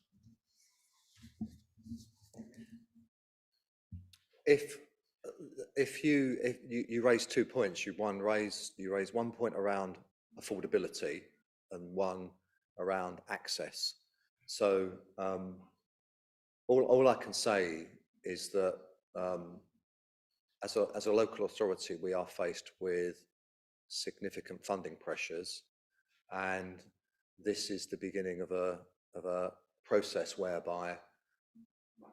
If you raise 2 points, you raise one point around affordability and one around access. So all I can say is that as a local authority, we are faced with significant funding pressures, and this is the beginning of a process whereby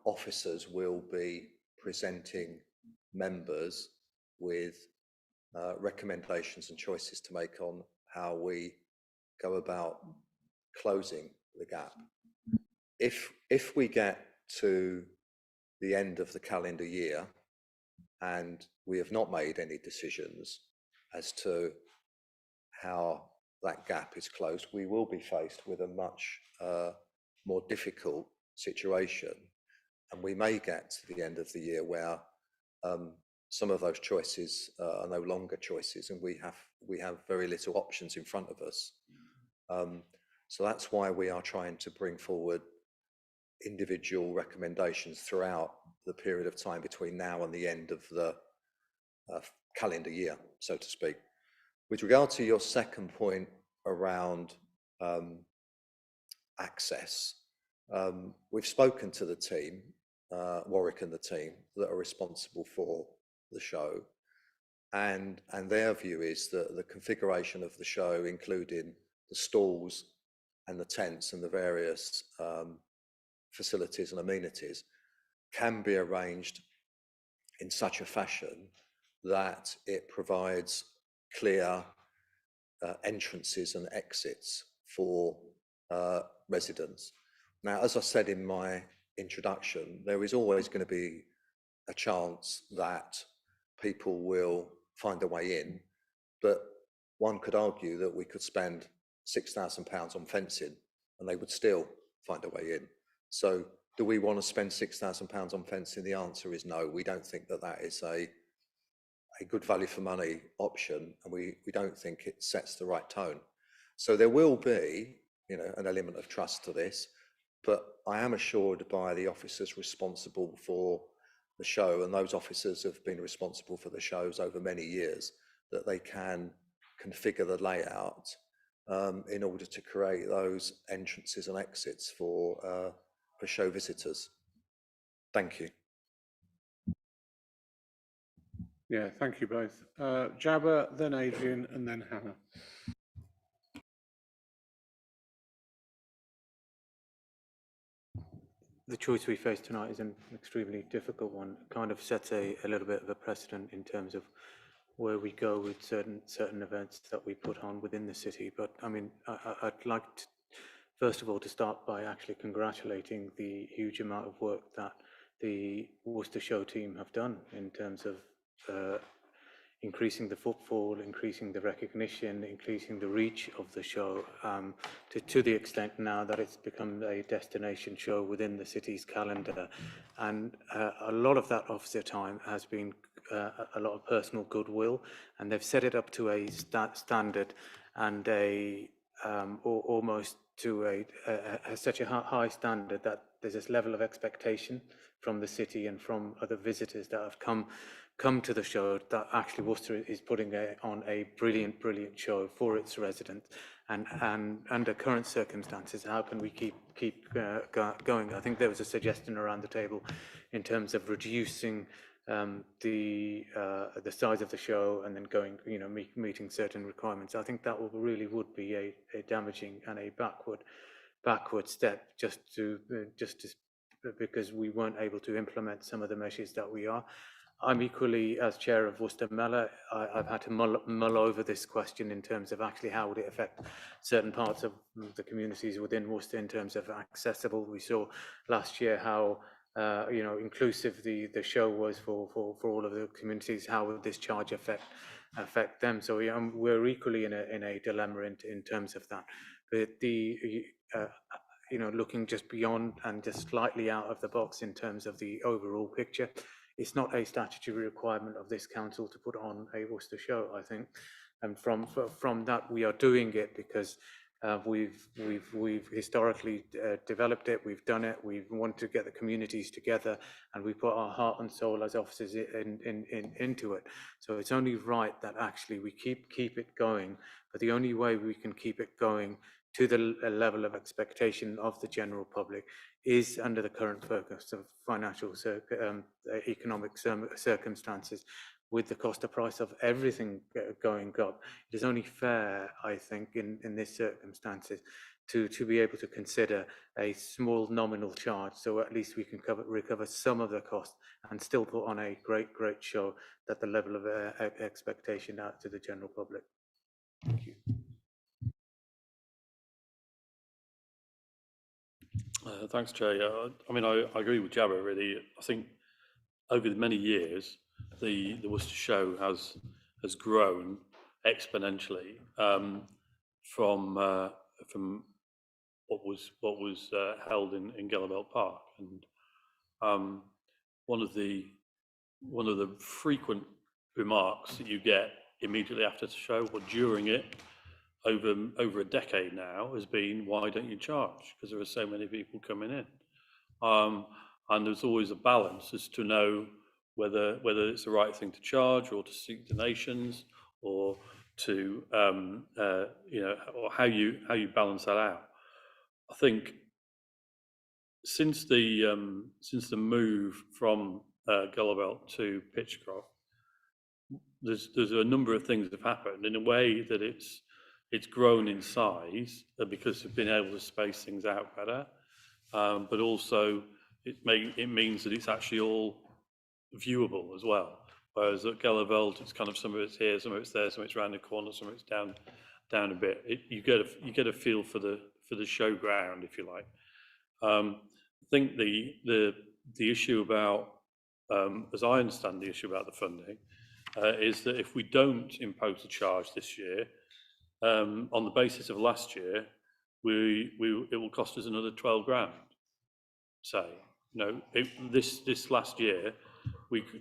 officers will be presenting members with recommendations and choices to make on how we go about closing the gap. If we get to the end of the calendar year and we have not made any decisions as to how that gap is closed, we will be faced with a much more difficult situation, and we may get to the end of the year where some of those choices are no longer choices, and we have very little options in front of us. So that's why we are trying to bring forward individual recommendations throughout the period of time between now and the end of the calendar year, so to speak. With regard to your second point around access, we've spoken to the team, Warwick and the team that are responsible for the show, and their view is that the configuration of the show, including the stalls and the tents and the various facilities and amenities, can be arranged in such a fashion that it provides clear entrances and exits for residents. Now, as I said in my introduction, there is always going to be a chance that people will find a way in, but one could argue that we could spend £6,000 on fencing and they would still find a way in. So do we want to spend £6,000 on fencing? The answer is no. We don't think that that is a good value for money option, and we don't think it sets the right tone. So there will be, you know, an element of trust to this, but I am assured by the officers responsible for the show, and those officers have been responsible for the shows over many years, that they can configure the layout in order to create those entrances and exits for show visitors. Thank you. Yeah, thank you both. Jabba, then Adrian, and then Hannah. The choice we face tonight is an extremely difficult one. It kind of sets a little bit of a precedent in terms of where we go with certain events that we put on within the city. But I mean, I'd like to, first of all, to start by actually congratulating the huge amount of work that the Worcester Show team have done in terms of increasing the footfall, increasing the recognition, increasing the reach of the show to the extent now that it's become a destination show within the city's calendar. And a lot of that officer time has been a lot of personal goodwill, and they've set it up to a standard and almost to such a high standard that there's this level of expectation from the city and from other visitors that have come come to the show, that actually Worcester is putting on a brilliant show for its residents. And under current circumstances, how can we keep going? I think there was a suggestion around the table in terms of reducing the size of the show and then going, meeting certain requirements. I think that would be a damaging and a backward step, just because we weren't able to implement some of the measures that we are. I'm equally, as chair of Worcester Mellor, I've had to mull over this question in terms of actually how would it affect certain parts of the communities within Worcester in terms of accessible. We saw last year how inclusive the show was for all of the communities. How would this charge affect them? So we're equally in a dilemma in terms of that. But looking just beyond and just slightly out of the box in terms of the overall picture, it's not a statutory requirement of this council to put on a Worcester show, I think. And from that, we are doing it because we've historically developed it, we've done it, we want to get the communities together, and we put our heart and soul as officers into it. So it's only right that actually we keep it going, but the only way we can keep it going to the level of expectation of the general public is under the current focus of financial economic circumstances, with the cost of price of everything going up. It is only fair, I think, in these circumstances to be able to consider a small nominal charge, so at least we can recover some of the cost and still put on a great show at the level of expectation out to the general public. Thank you. Thanks, Chair. Yeah, I mean, I agree with Jabba, really. I think over the many years, the Worcester show has grown exponentially from what was held in Gallowbelt Park, and one of the frequent remarks that you get immediately after the show or during it over a decade now has been, why don't you charge? Because there are so many people coming in. And there's always a balance as to know whether it's the right thing to charge or to seek donations or to or how you balance that out. I think since the move from Gallowbelt to Pitchcroft, there's a number of things that have happened in a way that it's grown in size because we've been able to space things out better, but also it means that it's actually all viewable as well. Whereas at Gallowbelt, it's kind of some of it's here, some of it's there, some of it's around the corner, some of it's down a bit. You get a feel for the showground, if you like. I think the issue about, as I understand the issue about the funding, is that if we don't impose a charge this year, on the basis of last year, it will cost us another 12 grand. Say, this last year,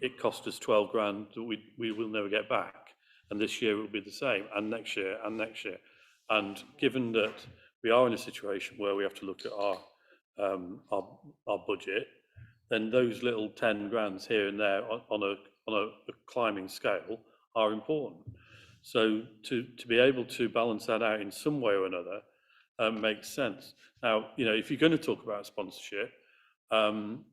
it cost us 12 grand that we will never get back, and this year it will be the same, and next year, and next year. And given that we are in a situation where we have to look at our budget, then those little 10 grands here and there on a climbing scale are important. So to be able to balance that out in some way or another makes sense. Now, if you're going to talk about sponsorship, then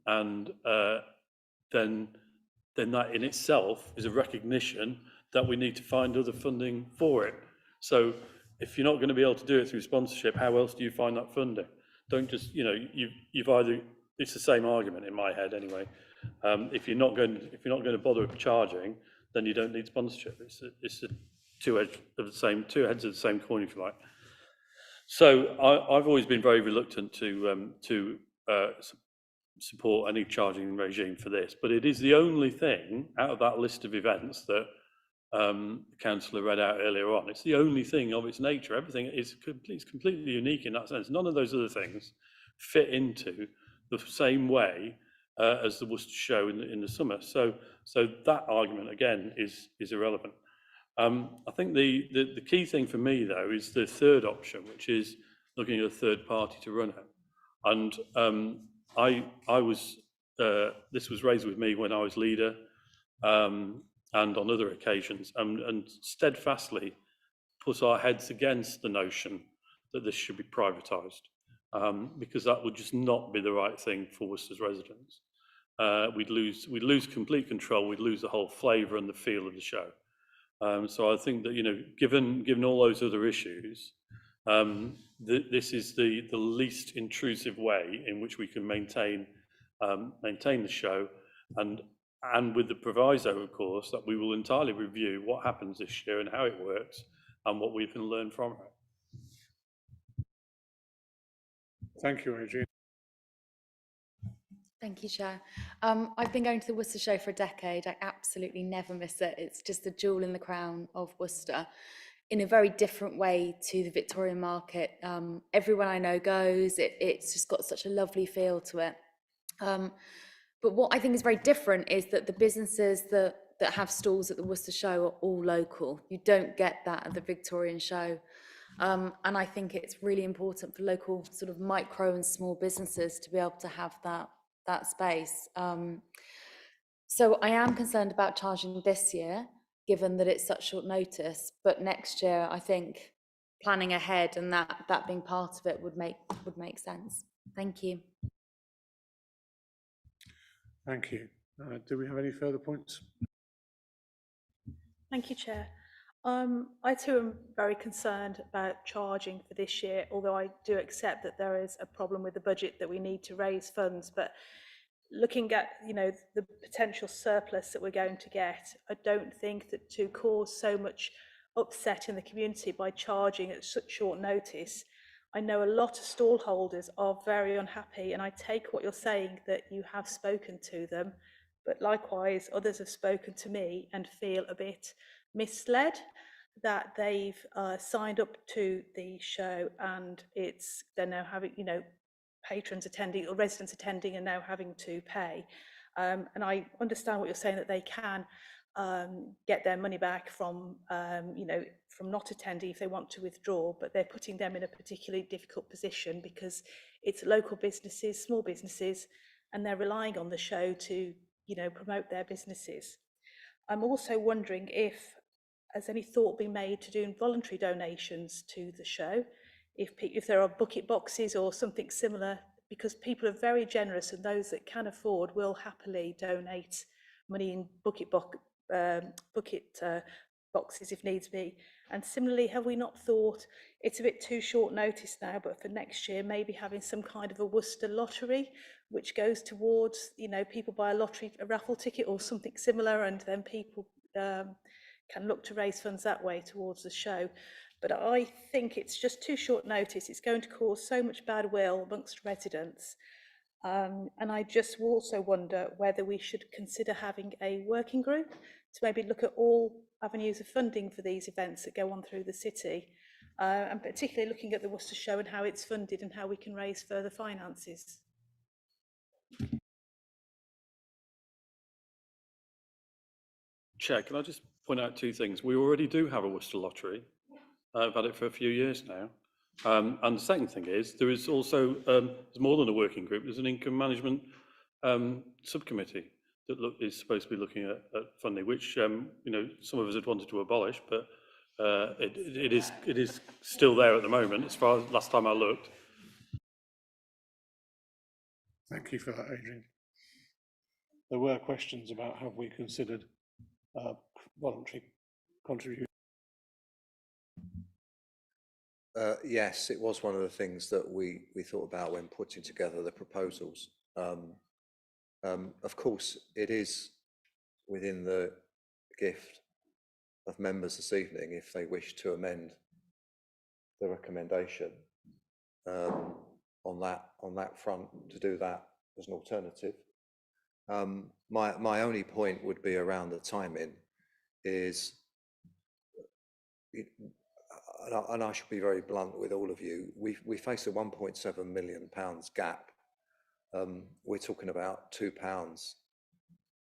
that in itself is a recognition that we need to find other funding for it. So if you're not going to be able to do it through sponsorship, how else do you find that funding? Don't just, you've either, it's the same argument in my head anyway. If you're not going to bother charging, then you don't need sponsorship. It's the two heads of the same coin, if you like. So I've always been very reluctant to support any charging regime for this, but it is the only thing out of that list of events that the councillor read out earlier on. It's the only thing of its nature. Everything is completely unique in that sense. None of those other things fit into the same way as the Worcester show in the summer. So that argument again is irrelevant. I think the key thing for me though is the third option, which is looking at a third party to run it. And I was this was raised with me when I was leader. and on other occasions, and steadfastly put our heads against the notion that this should be privatised, because that would just not be the right thing for Worcester's residents. We'd lose complete control. We'd lose the whole flavour and the feel of the show. So I think that, you know, given all those other issues, this is the least intrusive way in which we can maintain the show, and with the proviso, of course, that we will entirely review what happens this year and how it works and what we can learn from it. Thank you, Adrian. Thank you, Chair. I've been going to the Worcester Show for a decade. I absolutely never miss it. It's just a jewel in the crown of Worcester, in a very different way to the Victorian market. Everyone I know goes. It's just got such a lovely feel to it. But what I think is very different is that the businesses that have stalls at the Worcester Show are all local. You don't get that at the Victorian Show. And I think it's really important for local sort of micro and small businesses to be able to have that space. So I am concerned about charging this year, given that it's such short notice, but next year I think planning ahead and that being part of it would make sense. Thank you. Thank you. Do we have any further points? Thank you, Chair. I too am very concerned about charging for this year, although I do accept that there is a problem with the budget, that we need to raise funds. But looking at, you know, the potential surplus that we're going to get, I don't think that to cause so much upset in the community by charging at such short notice. I know a lot of stall holders are very unhappy, and I take what you're saying, that you have spoken to them, but likewise others have spoken to me and feel a bit misled that they've signed up to the show and they're now having, you know, patrons attending or residents attending and now having to pay. And I understand what you're saying, that they can get their money back from, you know, from not attending if they want to withdraw, but they're putting them in a particularly difficult position because it's local businesses, small businesses, and they're relying on the show to, you know, promote their businesses. I'm also wondering if has any thought been made to doing voluntary donations to the show, if there are bucket boxes or something similar, because people are very generous, and those that can afford will happily donate money in bucket boxes if needs be. And similarly, have we not thought, it's a bit too short notice now, but for next year maybe having some kind of a Worcester lottery which goes towards, you know, people buy a raffle ticket or something similar, and then people can look to raise funds that way towards the show. But I think it's just too short notice. It's going to cause so much bad will amongst residents. And I just also wonder whether we should consider having a working group to maybe look at all avenues of funding for these events that go on through the city, and particularly looking at the Worcester Show and how it's funded and how we can raise further finances. Chair, can I just point out two things? We already do have a Worcester lottery. I've had it for a few years now. And the second thing is, there is also, there's more than a working group, there's an income management subcommittee that is supposed to be looking at funding, which, you know, some of us had wanted to abolish, but it is still there at the moment, as far as last time I looked. Thank you for that, Adrian. There were questions about have we considered voluntary contribution. Yes, it was one of the things that we thought about when putting together the proposals. Of course, it is within the gift of members this evening if they wish to amend the recommendation on that front, to do that as an alternative. My only point would be around the timing is, and I should be very blunt with all of you, we face a £1.7 million gap. We're talking about £2.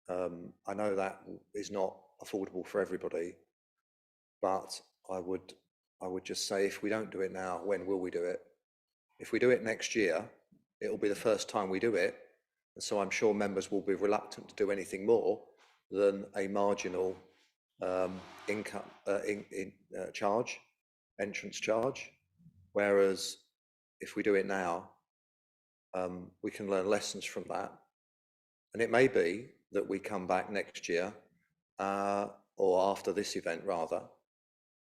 I know that is not affordable for everybody, but I would just say, if we don't do it now, when will we do it? If we do it next year, it will be the first time we do it, and so I'm sure members will be reluctant to do anything more than a marginal income charge, entrance charge. Whereas if we do it now, we can learn lessons from that. And it may be that we come back next year, or after this event rather,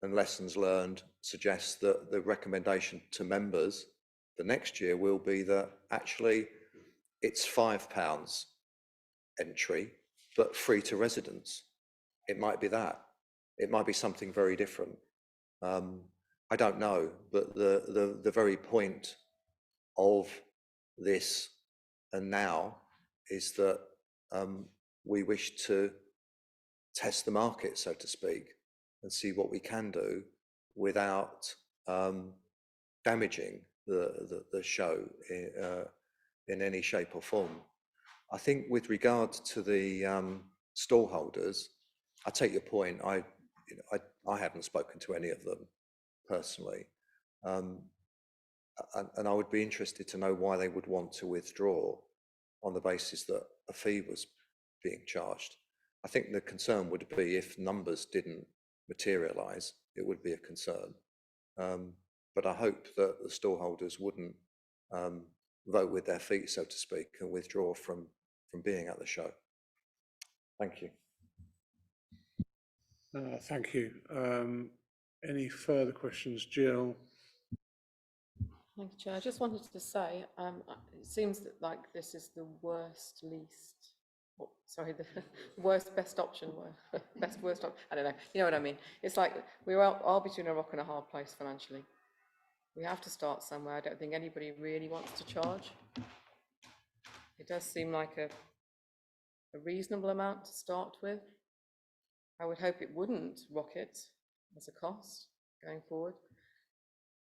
and lessons learned suggest that the recommendation to members the next year will be that actually it's £5 entry, but free to residents. It might be that. It might be something very different. I don't know, but the very point of this and now is that we wish to test the market, so to speak, and see what we can do without damaging the show in any shape or form. I think with regard to the stallholders, I take your point. I haven't spoken to any of them personally, and I would be interested to know why they would want to withdraw on the basis that a fee was being charged. I think the concern would be if numbers didn't materialise, it would be a concern. But I hope that the stallholders wouldn't vote with their feet, so to speak, and withdraw from being at the show. Thank you. Thank you. Any further questions, Jill? Thank you, Chair. I just wanted to say, it seems that like this is the worst, least, oh, sorry, the worst, best option, best, worst option. I don't know. You know what I mean? It's like we're all between a rock and a hard place financially. We have to start somewhere. I don't think anybody really wants to charge. It does seem like a reasonable amount to start with. I would hope it wouldn't rocket as a cost going forward.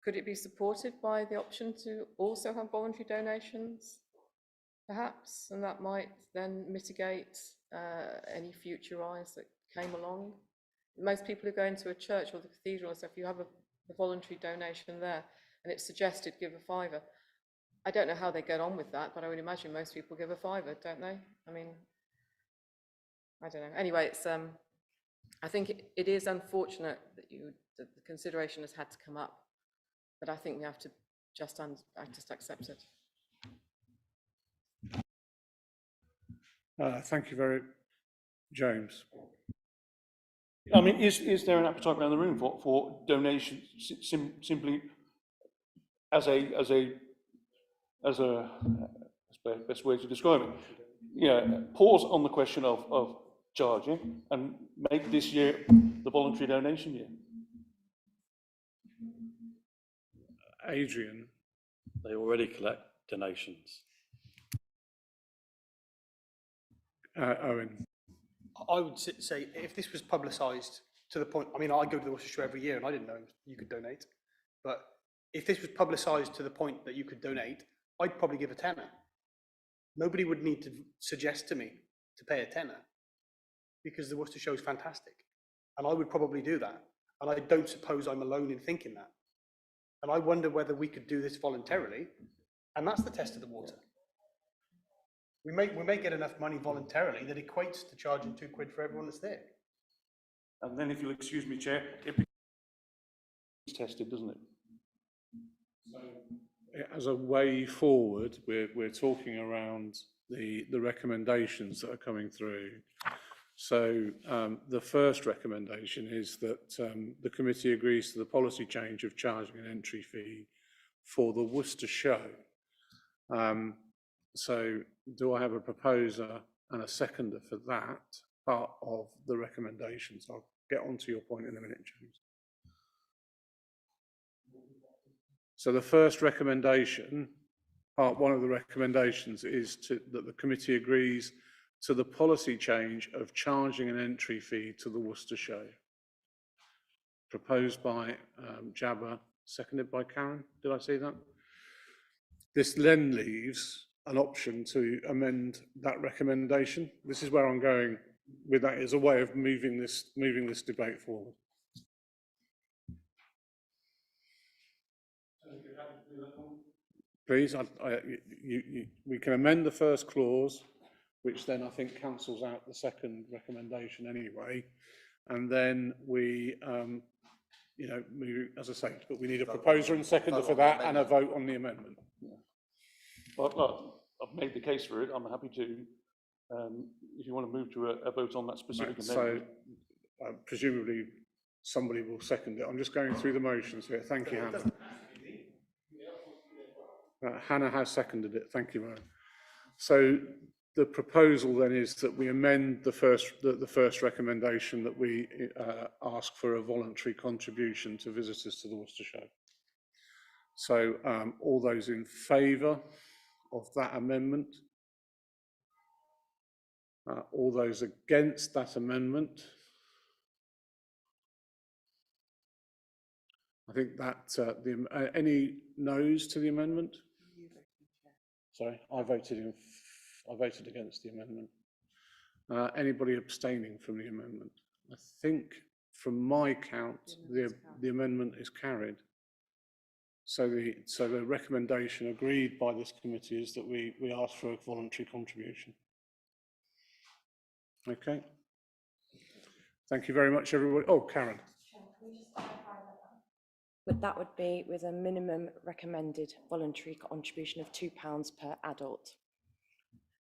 Could it be supported by the option to also have voluntary donations, perhaps, and that might then mitigate any future rise that came along? Most people who go into a church or the cathedral and stuff, you have a voluntary donation there, and it's suggested give a £5. I don't know how they get on with that, but I would imagine most people give a £5, don't they? I mean, I don't know. Anyway, it's I think it is unfortunate that the consideration has had to come up, but I think we have to just accept it. Thank you very much. James. I mean, is there an appetite around the room for donations simply as a best way to describe it? Yeah, pause on the question of charging and make this year the voluntary donation year. Adrian. They already collect donations. Owen. I would say if this was publicised to the point, I mean, I go to the Worcester Show every year and I didn't know you could donate, but if this was publicised to the point that you could donate, I'd probably give a tenner. Nobody would need to suggest to me to pay a tenner because the Worcester Show is fantastic. And I would probably do that. And I don't suppose I'm alone in thinking that. And I wonder whether we could do this voluntarily. And that's the test of the water. We may get enough money voluntarily that equates to charging £2 for everyone that's there. And then, if you'll excuse me, Chair, it becomes tested, doesn't it? As a way forward, we're talking around the recommendations that are coming through. So the first recommendation is that the committee agrees to the policy change of charging an entry fee for the Worcester Show. So do I have a proposer and a seconder for that part of the recommendations? I'll get onto your point in a minute, James. So the first recommendation, part one of the recommendations, is that the committee agrees to the policy change of charging an entry fee to the Worcester Show. Proposed by Jabba, seconded by Karen. Did I see that? This then leaves an option to amend that recommendation. This is where I'm going with that, as a way of moving this debate forward. Please, we can amend the first clause which then I think cancels out the second recommendation anyway. And then we, you know, as I say, but we need a proposer and seconder for that and a vote on the amendment. Well, I've made the case for it. I'm happy to, if you want to move to a vote on that specific amendment. So presumably somebody will second it. I'm just going through the motions here. Thank you, Hannah. Hannah has seconded it. Thank you, Mary. So the proposal then is that we amend the first recommendation, that we ask for a voluntary contribution to visitors to the Worcester Show. So all those in favour of that amendment? All those against that amendment? I think that any noes to the amendment? Sorry, I voted against the amendment. Anybody abstaining from the amendment? I think from my count, the amendment is carried. So the recommendation agreed by this committee is that we ask for a voluntary contribution. Okay. Thank you very much, everybody. Oh, Karen. That would be with a minimum recommended voluntary contribution of £2 per adult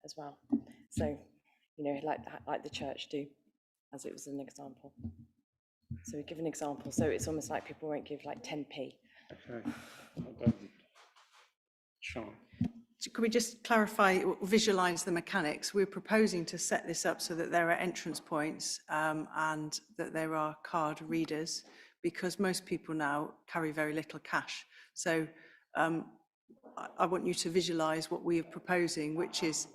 as well. So, you know, like the church do, as it was an example. So we give an example. So it's almost like people won't give like 10p. Okay. Sean. Could we just clarify, visualise the mechanics? We're proposing to set this up so that there are entrance points and that there are card readers, because most people now carry very little cash. So I want you to visualise what we are proposing, which is,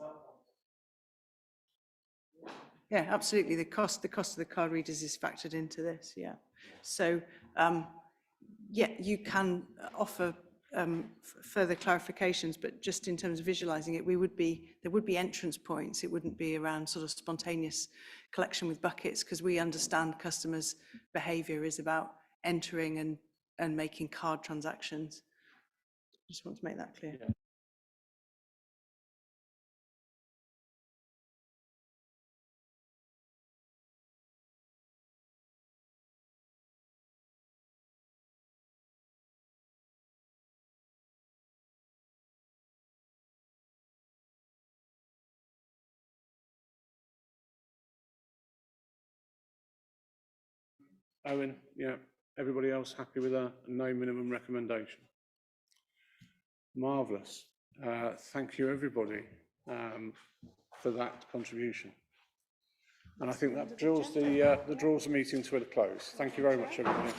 yeah, absolutely, the cost of the card readers is factored into this, yeah. So, yeah, you can offer further clarifications, but just in terms of visualising it, there would be entrance points. It wouldn't be around sort of spontaneous collection with buckets, because we understand customers' behaviour is about entering and making card transactions. I just want to make that clear. Yeah. Owen, yeah. Everybody else happy with a no minimum recommendation? Marvellous. Thank you, everybody, for that contribution. And I think that draws the meeting to a close. Thank you very much, everybody.